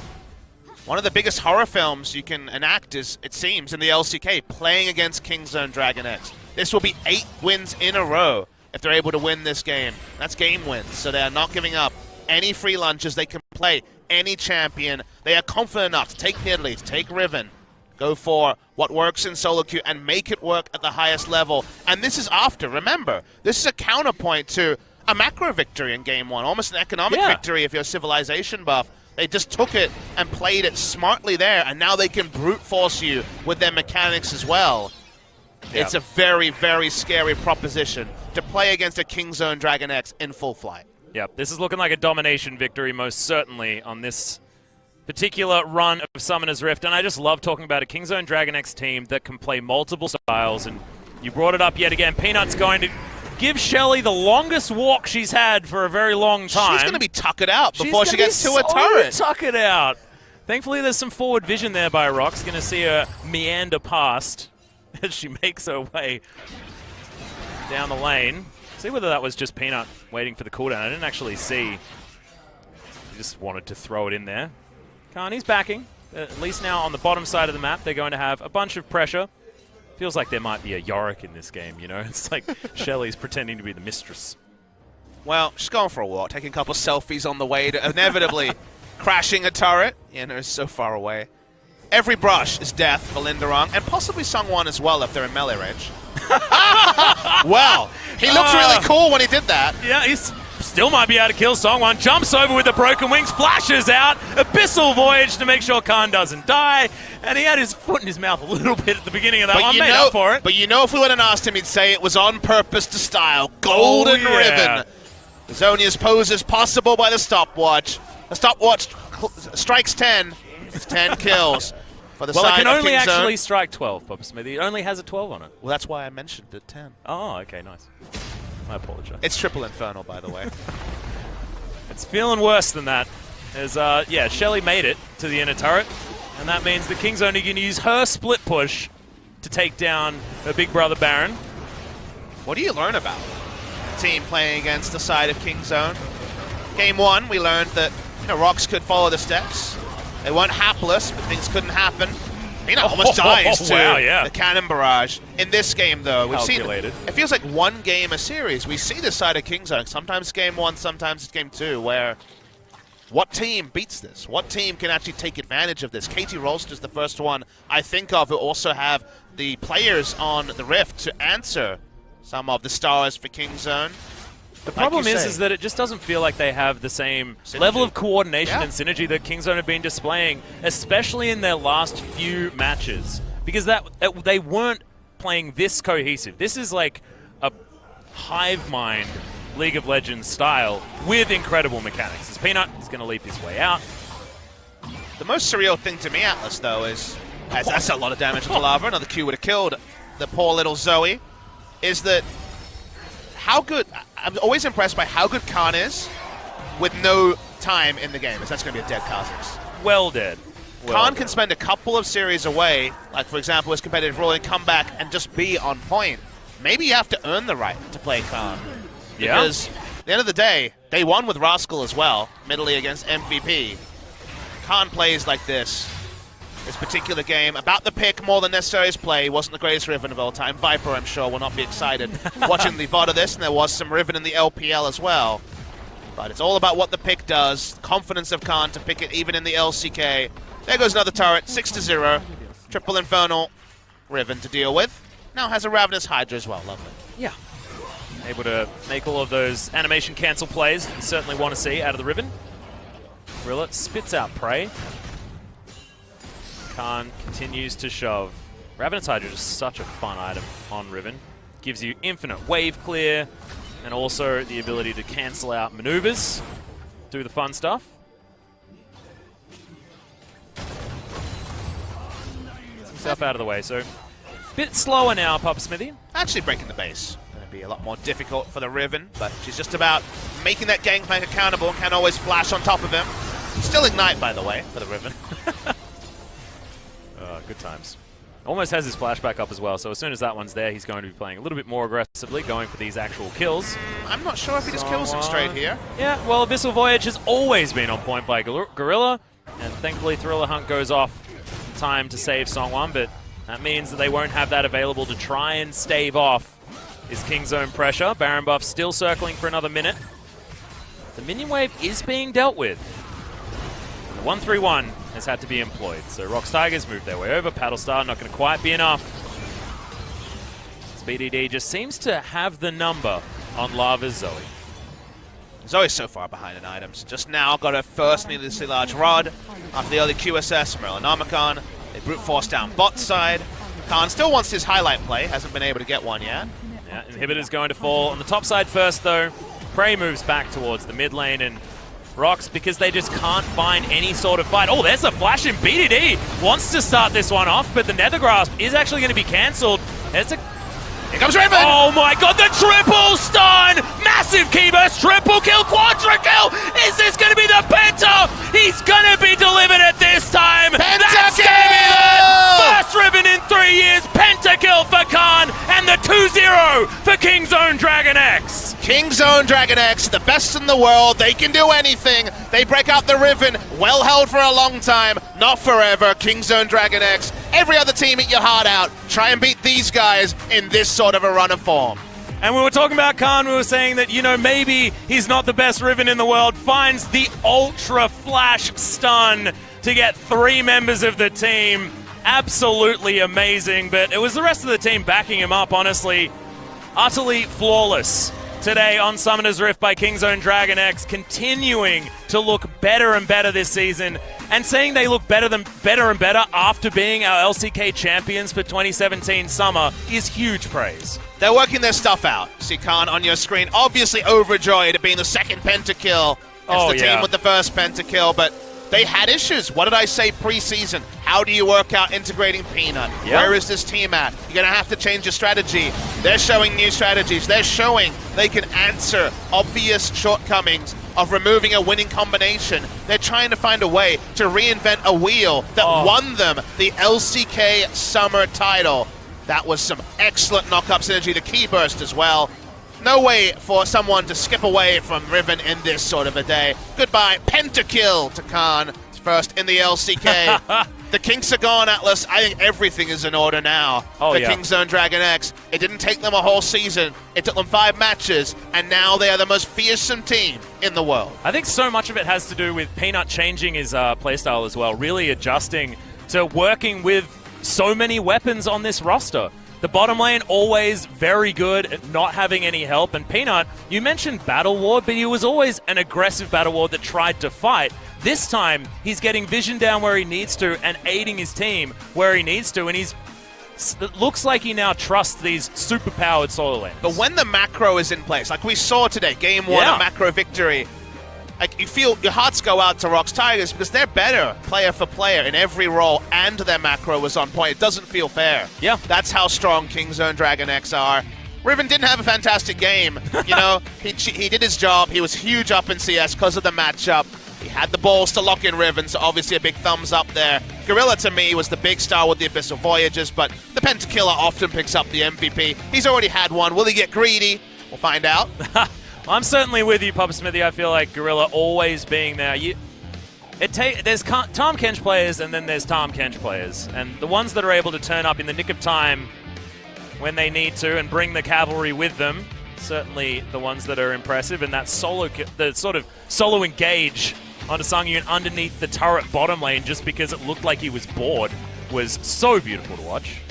[SPEAKER 2] one of the biggest horror films you can enact is, it seems, in the LCK, playing against Kingzone DragonX. This will be 8 wins in a row if they're able to win this game. That's game wins, so they are not giving up any free lunches. They can play any champion. They are confident enough to take Nidalee, to take Riven, go for what works in solo queue and make it work at the highest level. And this is after, remember, this is a counterpoint to a macro victory in game one, almost an economic victory if you're a civilization buff. They just took it and played it smartly there, and now they can brute force you with their mechanics as well. Yeah. It's a very, very scary proposition to play against a Kingzone DragonX in full flight.
[SPEAKER 1] Yep, this is looking like a domination victory most certainly on this particular run of Summoner's Rift, and I just love talking about a Kingzone DragonX team that can play multiple styles, and you brought it up yet again. Peanut's going to give Shelly the longest walk she's had for a very long time.
[SPEAKER 2] She's going to be tuckered out before she gets to a turret.
[SPEAKER 1] Tuckered out. Thankfully, there's some forward vision there by ROX. Going to see her meander past as she makes her way down the lane. See whether that was just Peanut waiting for the cooldown. I didn't actually see. He just wanted to throw it in there. Khan, he's backing. At least now on the bottom side of the map, they're going to have a bunch of pressure. Feels like there might be a Yorick in this game, you know? It's like Shelly's pretending to be the mistress.
[SPEAKER 2] Well, she's going for a walk, taking a couple selfies on the way to inevitably crashing a turret. It's so far away. Every brush is death for Linderong, and possibly Sungwon as well if they're in melee range. Well, he looks really cool when he did that.
[SPEAKER 1] Yeah, he's still might be able to kill Songwon. Jumps over with the broken wings, flashes out, Abyssal Voyage to make sure Khan doesn't die. And he had his foot in his mouth a little bit at the beginning of that one. Made up for it.
[SPEAKER 2] But if we would have asked him, he'd say it was on purpose to style. Golden Ribbon. Zonia's pose is possible by the stopwatch. The stopwatch strikes 10. It's 10 kills. For the
[SPEAKER 1] well,
[SPEAKER 2] side
[SPEAKER 1] it can
[SPEAKER 2] of
[SPEAKER 1] only
[SPEAKER 2] Kingzone.
[SPEAKER 1] actually strike 12, Papa Smithy. It only has a 12 on it.
[SPEAKER 2] Well, that's why I mentioned it 10.
[SPEAKER 1] Oh, okay, nice. I apologize.
[SPEAKER 2] It's triple Infernal, by the way.
[SPEAKER 1] It's feeling worse than that. As, yeah, Shelly made it to the inner turret, and that means the Kingzone are going to use her split push to take down her big brother Baron.
[SPEAKER 2] What do you learn about a team playing against the side of Kingzone? Game one, we learned that ROX could follow the steps. They weren't hapless, but things couldn't happen. Almost dies to the cannon barrage. In this game, though, we've seen it feels like one game a series. We see this side of Kingzone. Sometimes game one, sometimes it's game two, where what team beats this? What team can actually take advantage of this? KT Rolster's the first one I think of who also have the players on the Rift to answer some of the stars for Kingzone.
[SPEAKER 1] The problem is that it just doesn't feel like they have the same level of coordination and synergy that Kingzone have been displaying, especially in their last few matches. Because they weren't playing this cohesive. This is like a hive mind League of Legends style with incredible mechanics. As Peanut is going to leap his way out.
[SPEAKER 2] The most surreal thing to me, Atlas, though, is that's a lot of damage to Lava. Another Q would have killed the poor little Zoe. Is that how good? I'm always impressed by how good Khan is with no time in the game. As that's going to be a dead Kha'Zix.
[SPEAKER 1] Well dead.
[SPEAKER 2] Khan can spend a couple of series away, like for example his competitive role, and come back and just be on point. Maybe you have to earn the right to play Khan. Because at the end of the day, they won with Rascal as well, middly against MVP. Khan plays like this particular game. About the pick more than necessary his play. Wasn't the greatest Riven of all time. Viper, I'm sure, will not be excited watching the VOD of this, and there was some Riven in the LPL as well. But it's all about what the pick does. Confidence of Khan to pick it even in the LCK. There goes another turret, 6-0. Triple Infernal, Riven to deal with. Now has a Ravenous Hydra as well, lovely.
[SPEAKER 1] Yeah. Able to make all of those animation cancel plays that you certainly want to see out of the Riven. Gorilla spits out Prey. Khan continues to shove. Ravenous Hydra is such a fun item on Riven. Gives you infinite wave clear, and also the ability to cancel out maneuvers. Do the fun stuff. Some stuff out of the way, so bit slower now, Papa Smithy.
[SPEAKER 2] Actually breaking the base. Going to be a lot more difficult for the Riven, but she's just about making that Gangplank accountable. Can always flash on top of him. Still Ignite, by the way, for the Riven.
[SPEAKER 1] Good times. Almost has his flashback up as well, so as soon as that one's there, he's going to be playing a little bit more aggressively, going for these actual kills.
[SPEAKER 2] I'm not sure if he just kills him straight here.
[SPEAKER 1] Yeah, well, Abyssal Voyage has always been on point by Gorilla, and thankfully Thriller Hunt goes off in time to save Songwon, but that means that they won't have that available to try and stave off his Kingzone pressure. Baron buff still circling for another minute. The minion wave is being dealt with. The 1-3-1 has had to be employed. So ROX Tigers move their way over. Paddlestar not going to quite be enough. BDD just seems to have the number on Lava's Zoe.
[SPEAKER 2] He's always so far behind in items. Just now got a first needlessly large rod after the early QSS from Merlinomicon. They brute force down bot side. Khan still wants his highlight play, hasn't been able to get one yet.
[SPEAKER 1] Yeah, Inhibitor's going to fall on the top side first, though. Prey moves back towards the mid lane, and ROX, because they just can't find any sort of fight. Oh, there's a flash in BDD. Wants to start this one off, but the Nether Grasp is actually going to be cancelled. There's a...
[SPEAKER 2] Here comes Riven!
[SPEAKER 1] Oh my god, the triple stun! Massive key burst, triple kill, quadra kill! Is this going to be the Penta? He's going to be delivered at this time! That's going to be the first Riven in 3 years! Pentakill for Khan, and the 2-0 for Kingzone DragonX!
[SPEAKER 2] Kingzone DragonX, the best in the world. They can do anything. They break out the Riven, well held for a long time, not forever. Kingzone DragonX, every other team eat your heart out. Try and beat these guys in this sort of a run of form.
[SPEAKER 1] And we were talking about Khan, we were saying that, you know, maybe he's not the best Riven in the world, finds the ultra flash stun to get 3 members of the team. Absolutely amazing, but it was the rest of the team backing him up, honestly. Utterly flawless today on Summoner's Rift by Kingzone DragonX, continuing to look better and better this season, and saying they look better and better after being our LCK champions for 2017 summer is huge praise.
[SPEAKER 2] They're working their stuff out. See Khan on your screen, obviously overjoyed at being the second pentakill. It's the team with the first pentakill, but they had issues. What did I say preseason? How do you work out integrating Peanut?
[SPEAKER 1] Yep.
[SPEAKER 2] Where is this team at? You're going to have to change your strategy. They're showing new strategies. They're showing they can answer obvious shortcomings of removing a winning combination. They're trying to find a way to reinvent a wheel that won them the LCK Summer title. That was some excellent knock-up synergy. The key burst as well. No way for someone to skip away from Riven in this sort of a day. Goodbye, pentakill to Khan. First in the LCK. The Kinks are gone, Atlas. I think everything is in order now for Kingzone DragonX. It didn't take them a whole season. It took them 5 matches, and now they are the most fearsome team in the world.
[SPEAKER 1] I think so much of it has to do with Peanut changing his playstyle as well, really adjusting to working with so many weapons on this roster. The bottom lane always very good at not having any help, and Peanut, you mentioned Battle Ward, but he was always an aggressive Battle Ward that tried to fight. This time, he's getting vision down where he needs to and aiding his team where he needs to, and it looks like he now trusts these super-powered solo lanes.
[SPEAKER 2] But when the macro is in place, like we saw today, Game 1, a macro victory, like you feel your hearts go out to ROX Tigers because they're better player for player in every role, and their macro was on point. It doesn't feel fair.
[SPEAKER 1] Yeah.
[SPEAKER 2] That's how strong Kingzone DragonX are. Riven didn't have a fantastic game. You know, he did his job. He was huge up in CS because of the matchup. He had the balls to lock in Riven, so obviously a big thumbs up there. Gorilla, to me, was the big star with the Abyssal Voyages, but the Pentakiller often picks up the MVP. He's already had one. Will he get greedy? We'll find out.
[SPEAKER 1] I'm certainly with you, Papa Smithy. I feel like Gorilla always being there. There's Tom Kench players, and then there's Tom Kench players. And the ones that are able to turn up in the nick of time when they need to and bring the cavalry with them, certainly the ones that are impressive. And that the sort of solo engage onto Sungyun underneath the turret bottom lane just because it looked like he was bored was so beautiful to watch.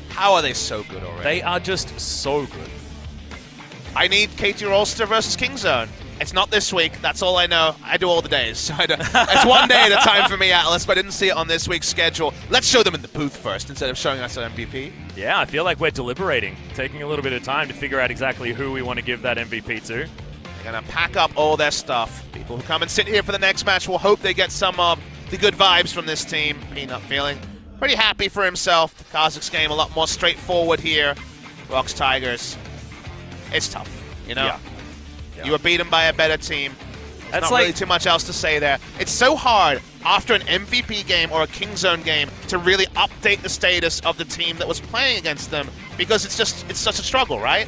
[SPEAKER 2] How are they so good already?
[SPEAKER 1] They are just so good.
[SPEAKER 2] I need KT Rolster versus Kingzone. It's not this week. That's all I know. I do all the days. So it's one day at a time for me, Atlas, but I didn't see it on this week's schedule. Let's show them in the booth first instead of showing us an MVP.
[SPEAKER 1] Yeah, I feel like we're deliberating, taking a little bit of time to figure out exactly who we want to give that MVP to.
[SPEAKER 2] They're going to pack up all their stuff. People who come and sit here for the next match will hope they get some of the good vibes from this team. Peanut feeling pretty happy for himself. The Kazakhs game a lot more straightforward here. ROX Tigers. It's tough, you know? Yeah. You were beaten by a better team. There's not really too much else to say there. It's so hard after an MVP game or a Kingzone game to really update the status of the team that was playing against them because it's such a struggle, right?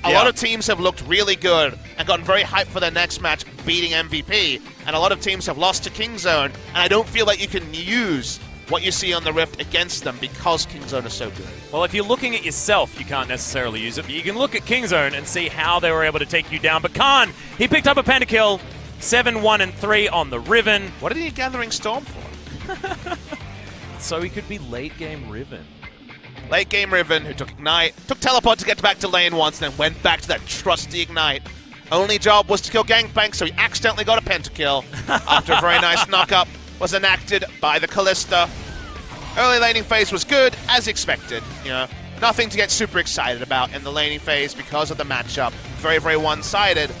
[SPEAKER 2] A lot of teams have looked really good and gotten very hyped for their next match beating MVP, and a lot of teams have lost to Kingzone, and I don't feel like you can use what you see on the Rift against them because Kingzone is so good.
[SPEAKER 1] Well, if you're looking at yourself, you can't necessarily use it, but you can look at Kingzone and see how they were able to take you down. But Khan, he picked up a pentakill, 7-1-3 on the Riven.
[SPEAKER 2] What did he need Gathering Storm for?
[SPEAKER 1] So he could be late game Riven.
[SPEAKER 2] Late game Riven, who took Ignite, took Teleport to get back to lane once, then went back to that trusty Ignite. only job was to kill Gangplank, so he accidentally got a pentakill after a very nice knock-up was enacted by the Callista. Early laning phase was good, as expected. Nothing to get super excited about in the laning phase because of the matchup. Very, very one-sided.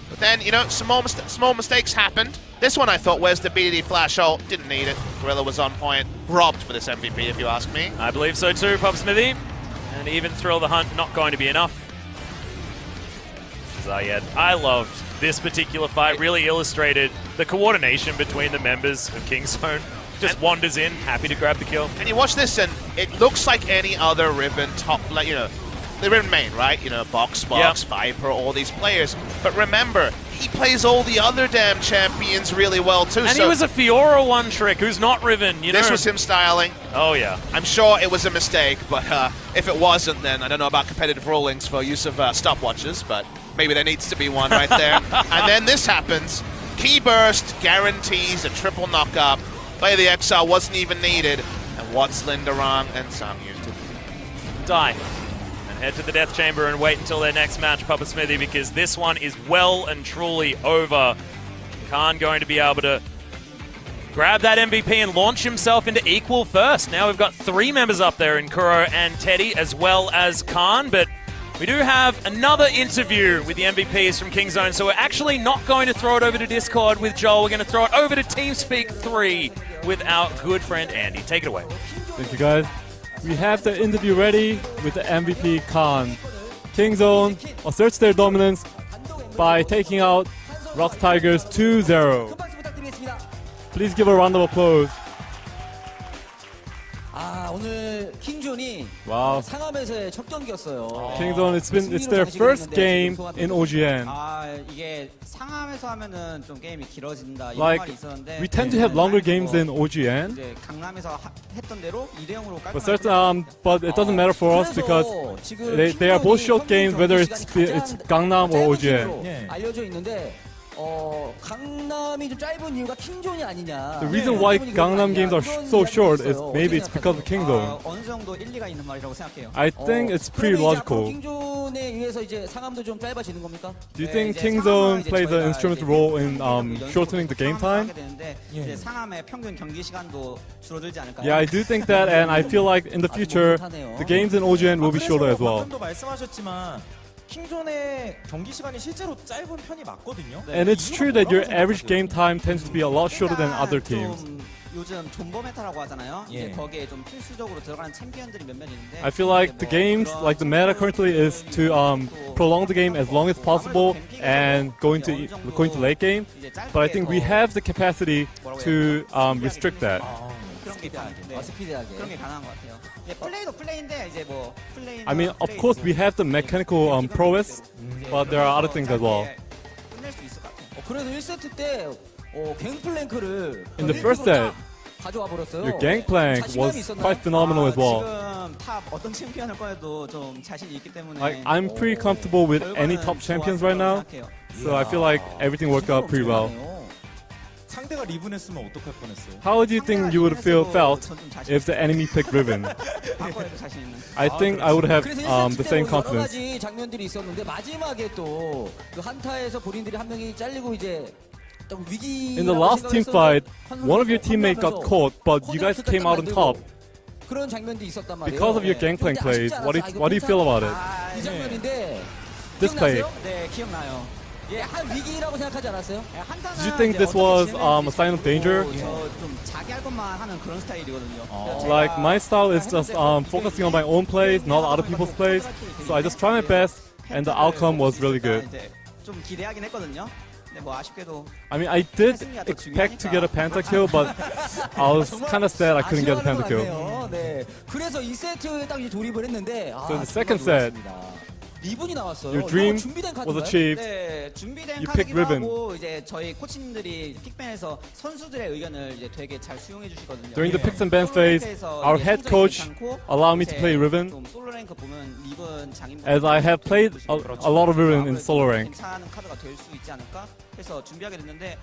[SPEAKER 2] But then, small mistakes happened. This one I thought, where's the BDD flash ult? Didn't need it. Gorilla was on point. Robbed for this MVP, if you ask me.
[SPEAKER 1] I believe so too, Pop Smithy. And even Thrill the Hunt, not going to be enough. Zayed, I loved this particular fight. Really illustrated the coordination between the members of Kingzone. Just wanders in, happy to grab the kill.
[SPEAKER 2] And you watch this, and it looks like any other Riven top, the Riven main, right? Box, Viper, all these players. But remember, he plays all the other damn champions really well too.
[SPEAKER 1] And he was a Fiora one trick who's not Riven,
[SPEAKER 2] This was him styling.
[SPEAKER 1] Oh yeah.
[SPEAKER 2] I'm sure it was a mistake, but if it wasn't, then I don't know about competitive rulings for use of stopwatches, but maybe there needs to be one right there. And then this happens. Key burst guarantees a triple knock-up. Play the Exile wasn't even needed. And what's Linderang and Sam used to
[SPEAKER 1] die. And head to the Death Chamber and wait until their next match, Papa Smithy, because this one is well and truly over. Khan going to be able to grab that MVP and launch himself into equal first. Now we've got 3 members up there in Kuro and Teddy, as well as Khan, but we do have another interview with the MVPs from Kingzone, so we're actually not going to throw it over to Discord with Joel. We're going to throw it over to TeamSpeak 3 with our good friend Andy. Take it away.
[SPEAKER 4] Thank you, guys. We have the interview ready with the MVP Khan. Kingzone asserts their dominance by taking out ROX Tigers 2-0. Please give a round of applause.
[SPEAKER 5] 오늘 킹존이
[SPEAKER 4] Wow.
[SPEAKER 5] 상암에서의 첫 경기였어요.
[SPEAKER 4] Kingzone, it's their first game in OGN.
[SPEAKER 5] 이게 상암에서 하면은 좀 게임이 길어진다 이런
[SPEAKER 4] Like,
[SPEAKER 5] 말이 있었는데
[SPEAKER 4] we tend to have longer games in OGN,
[SPEAKER 5] 이제 강남에서 했던 대로 2대0으로
[SPEAKER 4] but it doesn't matter for us because they are both short games, whether it's Gangnam or OGN.
[SPEAKER 5] 알려져 있는데 강남이 좀 짧은 이유가 킹존이 아니냐.
[SPEAKER 4] The reason why Gangnam games are so short is maybe it's because of Kingzone.
[SPEAKER 5] 어느 정도 일리가 있는 말이라고 생각해요.
[SPEAKER 4] I think it's pretty logical.
[SPEAKER 5] 킹존에 의해서 이제 상암도 좀 짧아지는 겁니까?
[SPEAKER 4] Do you think Kingzone plays an instrumental role in shortening the game time?
[SPEAKER 5] 이제 상암의 평균 경기 시간도 줄어들지 않을까요?
[SPEAKER 4] Yeah, I do think that, and I feel like in the future, the games in OGN will be shorter as well.
[SPEAKER 6] 방금도 말씀하셨지만 킹존의 경기 시간이 실제로 짧은 편이 맞거든요.
[SPEAKER 4] And it's true that your average game time tends to be a lot shorter than other teams.
[SPEAKER 5] 요즘 존버 메타라고 하잖아요. 이제 거기에 좀 필수적으로 들어가는 챔피언들이 몇몇 있는데
[SPEAKER 4] I feel like the games, like the meta currently is to prolong the game as long as possible and going to late game. But I think we have the capacity to restrict that.
[SPEAKER 5] 스피드하게 그런 게 가능한 것 같아요. 플레이도 플레이인데 이제 플레이.
[SPEAKER 4] I mean, of course, we have the mechanical prowess, but there are other things as well.
[SPEAKER 5] 끝낼 수 있을 것 같아요. 그래서 1세트 때 갱플랭크를
[SPEAKER 4] In the first set,
[SPEAKER 5] 가져와 버렸어요.
[SPEAKER 4] your Gangplank was quite phenomenal as well.
[SPEAKER 5] 지금 탑 어떤 챔피언을 꺼내도 좀 자신이 있기 때문에.
[SPEAKER 4] Like, I'm pretty comfortable with any top champions right now, so I feel like everything worked out pretty well.
[SPEAKER 6] 상대가 리븐 했으면 어떡할 뻔했어요?
[SPEAKER 4] How do you think you would felt if the enemy picked Riven? I think I would have the same confidence.
[SPEAKER 5] 여러 가지 장면들이 있었는데 마지막에 또 그 한타에서 본인들이 한 명이 잘리고 이제
[SPEAKER 4] In the last team fight, one of your teammates got caught, but you guys came out on top.
[SPEAKER 5] 그런 장면도 있었단 말이에요.
[SPEAKER 4] Because of your Gangplank plays, what do you feel about it?
[SPEAKER 5] 이 장면인데
[SPEAKER 4] This play.
[SPEAKER 5] 네, 기억나요. 예, 한 위기라고 생각하지 않았어요?
[SPEAKER 4] Did you think this was a sign of danger?
[SPEAKER 5] 좀 자기 할 것만 하는 그런 스타일이거든요.
[SPEAKER 4] Like, my style is just focusing on my own plays, not other people's plays. So I just try my best, and the outcome was really good.
[SPEAKER 5] 좀 기대하긴 했거든요. 근데 아쉽게도.
[SPEAKER 4] I mean, I did expect to get a pentakill, but I was kind of sad I couldn't get a pentakill.
[SPEAKER 5] 네. 그래서 2세트에 딱 이제 돌입을 했는데.
[SPEAKER 4] So in the second set,
[SPEAKER 5] 리븐이 나왔어요.
[SPEAKER 4] your dream
[SPEAKER 5] 준비된
[SPEAKER 4] was achieved.
[SPEAKER 5] 네, 준비된
[SPEAKER 4] You picked Riven.
[SPEAKER 5] 하고 이제 저희 코치님들이 픽밴에서 선수들의 의견을 이제 되게 잘 수용해 주시거든요.
[SPEAKER 4] During the picks and bans phase, our head coach allowed me to play Riven,
[SPEAKER 5] 좀 솔로 랭크 보면 리븐 장인
[SPEAKER 4] as I have played a lot of Riven in solo rank.
[SPEAKER 5] 괜찮은 카드가 될 수 있지 않을까 해서 준비하게 됐는데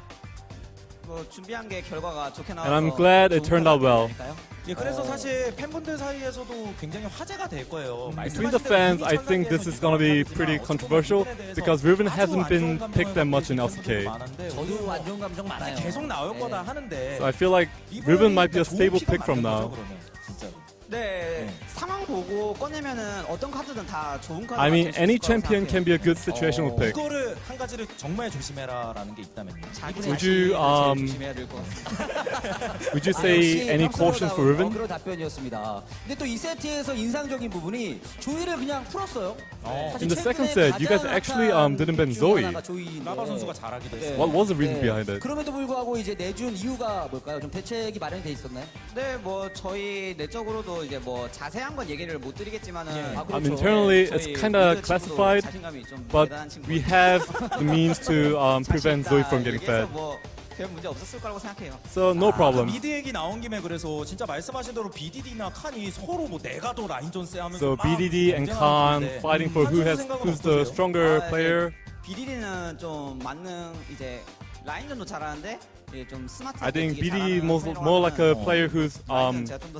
[SPEAKER 5] 뭐 준비한 게 결과가 좋게 나와서
[SPEAKER 4] And I'm glad it turned out well.
[SPEAKER 6] 예, 그래서 사실 팬분들 사이에서도 굉장히 화제가 될 거예요.
[SPEAKER 4] Between the fans, I think this is gonna be pretty controversial because Ruben hasn't been picked that much in LCK.
[SPEAKER 5] 저도 안 좋은 감정 많아요.
[SPEAKER 6] 계속 나올 거다 하는데.
[SPEAKER 4] So I feel like Ruben might be a stable pick from now.
[SPEAKER 5] 네, 상황 보고 꺼내면은 어떤 카드든 다 좋은 카드.
[SPEAKER 4] I mean, any champion can be a good situational pick.
[SPEAKER 6] 이거를 한 가지를 정말 조심해라라는 게 있다면요.
[SPEAKER 4] Would you
[SPEAKER 5] 조심해야 될 것 같습니다.
[SPEAKER 4] would you say any cautions for Ruben?
[SPEAKER 7] 그런 답변이었습니다. 근데 또 이 세트에서 인상적인 부분이 조이를 그냥 풀었어요.
[SPEAKER 4] In the second set, you guys actually didn't ban Zoe.
[SPEAKER 6] 라바 선수가 잘하기도 했어요.
[SPEAKER 4] What was the reason behind it?
[SPEAKER 7] 그럼에도 불구하고 이제 내준 이유가 뭘까요? 좀 대책이 마련돼 있었나요?
[SPEAKER 5] 네, 뭐 저희 내적으로도 이제 뭐 자세한 건 얘기를 못 드리겠지만은
[SPEAKER 4] Internally, it's kind of classified,
[SPEAKER 5] 자신감이 좀
[SPEAKER 4] but
[SPEAKER 5] 대단한 친구.
[SPEAKER 4] we have the means to prevent Zoe from getting fed.
[SPEAKER 5] 별 문제 없었을 거라고 생각해요.
[SPEAKER 4] So no problem.
[SPEAKER 6] 미드 얘기 나온 김에 그래서 진짜 말씀하신 대로 BDD나 칸이 서로 뭐 내가 더 라인전 세하면서
[SPEAKER 4] So BDD and Khan fighting for who's the stronger player.
[SPEAKER 5] BDD는 좀 만능 이제 라인전도 잘하는데 좀 스마트.
[SPEAKER 4] I think BDD more like a player who's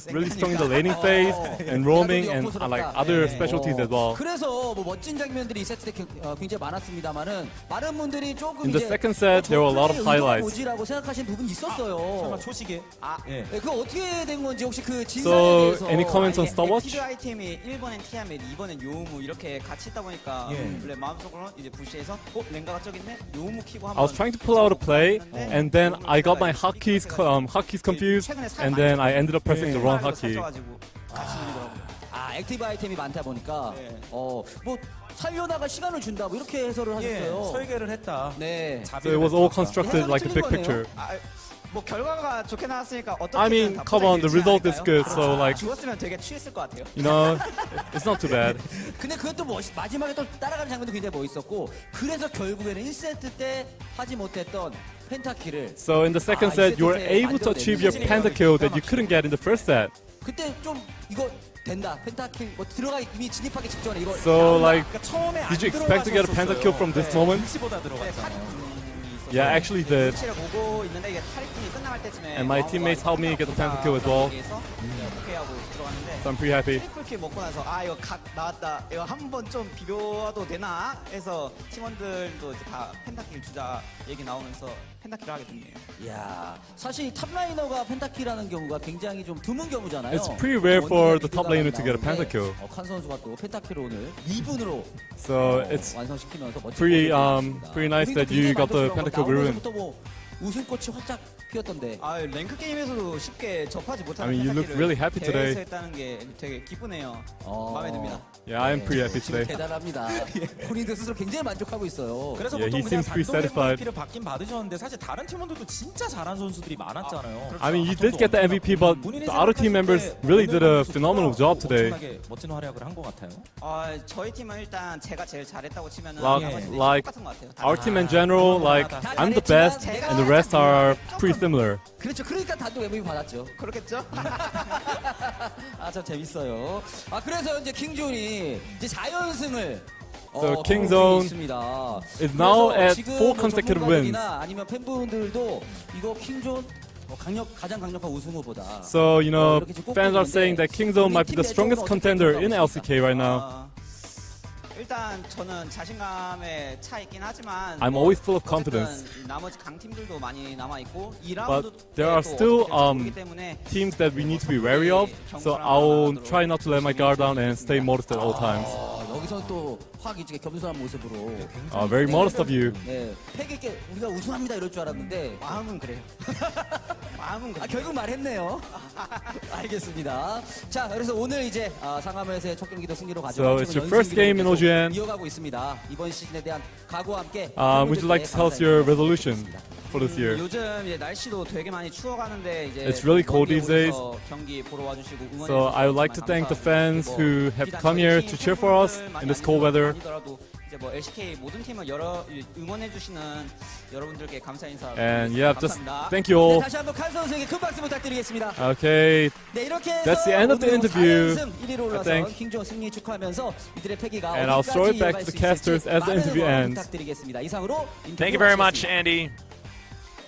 [SPEAKER 4] really strong in the laning phase and roaming and like other specialties as well.
[SPEAKER 7] 그래서 뭐 멋진 장면들이 이 세트 때 굉장히 많았습니다만은 많은 분들이 조금
[SPEAKER 4] In the second set, there were a lot of highlights.
[SPEAKER 7] 뭐지라고 생각하시는 부분이 있었어요.
[SPEAKER 6] 설마 초시계?
[SPEAKER 7] 네, 그거 어떻게 된 건지 혹시 그 진상에
[SPEAKER 4] So
[SPEAKER 7] 대해서
[SPEAKER 4] any comments on Starwatch?
[SPEAKER 5] 액티브 아이템이 1번엔 티아멧, 2번엔 요우무 이렇게 같이 있다 보니까 원래 마음속으로 이제 부시에서 랭가가 저기 있네? 요우무 키고 한번
[SPEAKER 4] I was trying to pull out a play, and then I got my hotkeys confused, and then I ended up pressing the wrong hotkey.
[SPEAKER 7] 액티브 아이템이 많다 보니까 뭐 살려나갈 시간을 준다 뭐 이렇게 해설을 하셨어요.
[SPEAKER 6] 설계를 했다.
[SPEAKER 7] 네.
[SPEAKER 4] So it was all constructed like a big picture.
[SPEAKER 5] 뭐 결과가 좋게 나왔으니까 어떻게
[SPEAKER 4] I mean, come on, the result is good, so like,
[SPEAKER 5] 죽었으면 되게 취했을 것 같아요.
[SPEAKER 4] you know, it's not too bad.
[SPEAKER 7] 근데 그것도 마지막에 또 따라가는 장면도 굉장히 멋있었고 그래서 결국에는 1세트 때 하지 못했던 펜타킬을
[SPEAKER 4] So in the second set, you were able to achieve your pentakill that you couldn't get in the first set.
[SPEAKER 7] 그때 좀 이거 된다 펜타킬 뭐 들어가 이미 진입하기 직전에 이거
[SPEAKER 4] So like,
[SPEAKER 6] 그러니까 처음에 안
[SPEAKER 4] did you expect to get a pentakill from this moment?
[SPEAKER 6] 보다 들어갔잖아요.
[SPEAKER 4] Yeah, actually did.
[SPEAKER 5] 위치를 보고 있는데 이게 탈익분이 끝나갈 때쯤에
[SPEAKER 4] And my teammates helped me get the pentakill as well.
[SPEAKER 5] 오케이 하고 들어갔는데
[SPEAKER 4] So I'm pretty happy.
[SPEAKER 5] 트리플킬 먹고 나서 이거 각 나왔다 이거 한 번 좀 비벼도 되나 해서 팀원들도 이제 다 펜타킬 주자 얘기 나오면서 펜타킬을 하게 됐네요.
[SPEAKER 7] 이야 사실 탑라이너가 펜타킬하는 경우가 굉장히 좀 드문 경우잖아요.
[SPEAKER 4] It's pretty rare for the top laner to get a pentakill.
[SPEAKER 7] 칸 선수가 또 펜타킬을 오늘 2분으로
[SPEAKER 4] So it's
[SPEAKER 7] 완성시키면서 멋진
[SPEAKER 4] pretty
[SPEAKER 7] 골을 넣었습니다.
[SPEAKER 4] pretty nice that you got the pentakill Ruben.
[SPEAKER 7] 나오면서부터 뭐 웃음꽃이 활짝 피었던데.
[SPEAKER 5] 랭크 게임에서도 쉽게 접하지 못하는
[SPEAKER 4] I mean, you look really happy today.
[SPEAKER 5] 대회에서 했다는 게 되게 기쁘네요. 마음에 듭니다.
[SPEAKER 4] Yeah, I'm pretty happy
[SPEAKER 7] 지금
[SPEAKER 4] today.
[SPEAKER 7] 대단합니다. 본인도 스스로 굉장히 만족하고 있어요.
[SPEAKER 6] 그래서
[SPEAKER 4] Yeah,
[SPEAKER 6] 보통
[SPEAKER 4] he
[SPEAKER 6] 그냥
[SPEAKER 4] seems pretty
[SPEAKER 6] 단독
[SPEAKER 4] satisfied.
[SPEAKER 6] MVP를 받긴 받으셨는데 사실 다른 팀원들도 진짜 잘한 선수들이 많았잖아요.
[SPEAKER 4] I mean, you did get the MVP, but the other team members really did a phenomenal job today.
[SPEAKER 6] 엄청나게 멋진 활약을 한 것 같아요.
[SPEAKER 5] 저희 팀은 일단 제가 제일 잘했다고 치면은
[SPEAKER 4] Like
[SPEAKER 5] 똑같은 것 같아요.
[SPEAKER 4] our team in general, like I'm the best, and the rest are pretty similar.
[SPEAKER 7] 그렇죠. 그러니까 단독 MVP 받았죠.
[SPEAKER 5] 그렇겠죠?
[SPEAKER 7] 참 재밌어요. 그래서 이제 킹존이 이제 4연승을
[SPEAKER 4] So Kingzone
[SPEAKER 7] 있습니다.
[SPEAKER 4] is now
[SPEAKER 7] 그래서
[SPEAKER 4] at
[SPEAKER 7] 지금
[SPEAKER 4] 4
[SPEAKER 7] 뭐
[SPEAKER 4] consecutive
[SPEAKER 7] 전문가들이나
[SPEAKER 4] wins.
[SPEAKER 7] 아니면 팬분들도 이거 킹존 가장 강력한 우승 후보다.
[SPEAKER 4] So you know, fans are saying that Kingzone might be the strongest contender in LCK right now.
[SPEAKER 5] 일단 저는 자신감에 차 있긴 하지만
[SPEAKER 4] I'm always full of confidence.
[SPEAKER 5] 나머지 강팀들도 많이 남아 있고
[SPEAKER 4] But there are still teams that we need to be wary of. So I'll try not to let my guard down and stay modest at all times.
[SPEAKER 7] 여기서 또 확 이제 겸손한 모습으로.
[SPEAKER 4] Very modest of you.
[SPEAKER 7] 네, 패기 있게 우리가 우승합니다 이럴 줄 알았는데
[SPEAKER 5] 마음은 그래요. 마음은 그래요.
[SPEAKER 7] 결국 말했네요. 알겠습니다. 자, 그래서 오늘 이제 상암에서의 첫 경기도 승리로 가져온
[SPEAKER 4] So it's your first game in OGN.
[SPEAKER 7] 이어가고 있습니다. 이번 시즌에 대한 각오와 함께
[SPEAKER 4] Would you like to tell us your resolution for this year?
[SPEAKER 5] 요즘 이제 날씨도 되게 많이 추워가는데 이제
[SPEAKER 4] It's really cold these days.
[SPEAKER 5] 경기 보러 와주시고 응원해
[SPEAKER 4] So I would like to thank the fans who have come here to cheer for us in this cold weather.
[SPEAKER 5] 아니더라도 이제 뭐 LCK 모든 팀을 응원해 주시는 여러분들께 감사 인사.
[SPEAKER 4] And yeah, just
[SPEAKER 5] 감사합니다.
[SPEAKER 4] thank you all.
[SPEAKER 7] 다시 한번 칸 선수에게 큰 박수 부탁드리겠습니다.
[SPEAKER 4] Okay,
[SPEAKER 7] 네, 이렇게 해서
[SPEAKER 4] That's the end of the interview,
[SPEAKER 7] 4연승 1위로
[SPEAKER 4] I
[SPEAKER 7] 올라서
[SPEAKER 4] think.
[SPEAKER 7] 킹존 승리 축하하면서 이들의 패기가
[SPEAKER 4] And I'll throw it back to the casters as the interview ends.
[SPEAKER 7] 부탁드리겠습니다. 이상으로
[SPEAKER 1] Thank you very much, Andy.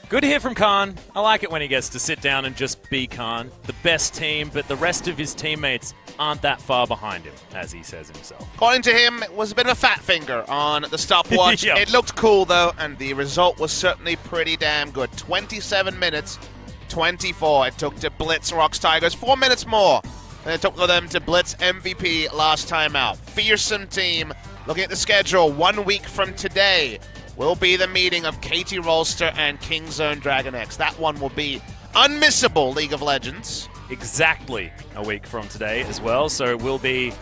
[SPEAKER 1] Good to hear from Khan. I like it when he gets to sit down and just be Khan. The best team, but the rest of his teammates aren't that far behind him, as he says himself.
[SPEAKER 2] According to him, it was a bit of a fat finger on the stopwatch.
[SPEAKER 1] Yeah.
[SPEAKER 2] It looked cool, though, and the result was certainly pretty damn good. 27 minutes, 24 it took to blitz ROX Tigers. 4 minutes more than it took for them to blitz MVP last time out. Fearsome team. Looking at the schedule, 1 week from today will be the meeting of Katie Rolster and Kingzone DragonX. That one will be unmissable, League of Legends.
[SPEAKER 1] Exactly a week from today as well, so it will be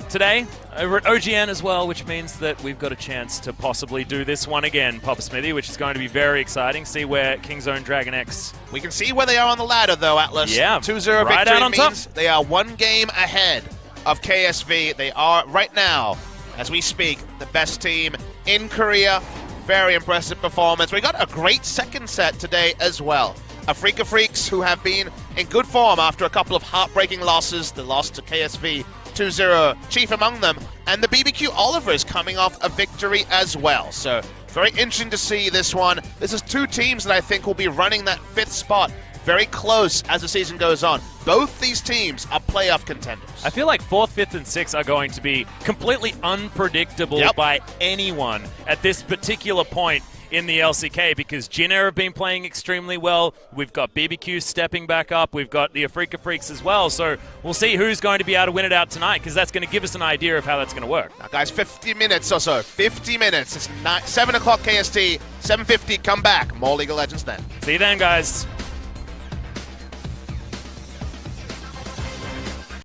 [SPEAKER 1] today over at OGN as well, which means that we've got a chance to possibly do this one again, Papa Smithy, which is going to be very exciting. See where Kingzone DragonX...
[SPEAKER 2] We can see where they are on the ladder, though, Atlas.
[SPEAKER 1] Yeah,
[SPEAKER 2] 2-0
[SPEAKER 1] right
[SPEAKER 2] victory
[SPEAKER 1] out on
[SPEAKER 2] means
[SPEAKER 1] top.
[SPEAKER 2] they are 1 game ahead of KSV. They are, right now, as we speak, the best team in Korea. Very impressive performance. We got a great second set today as well. Afrika Freaks, who have been in good form after a couple of heartbreaking losses. The loss to KSV 2-0, chief among them. And the BBQ Olivers coming off a victory as well. So very interesting to see this one. This is 2 teams that I think will be running that 5th spot very close as the season goes on. Both these teams are playoff contenders.
[SPEAKER 1] I feel like 4th, 5th, and 6th are going to be completely unpredictable by anyone at this particular point in the LCK, because Jinner have been playing extremely well. We've got BBQ stepping back up. We've got the Afrika Freaks as well. So we'll see who's going to be able to win it out tonight, because that's going to give us an idea of how that's going to work.
[SPEAKER 2] Now, guys, 50 minutes or so. 50 minutes. It's 7 o'clock KST, 7:50. Come back. More League of Legends then.
[SPEAKER 1] See you then, guys.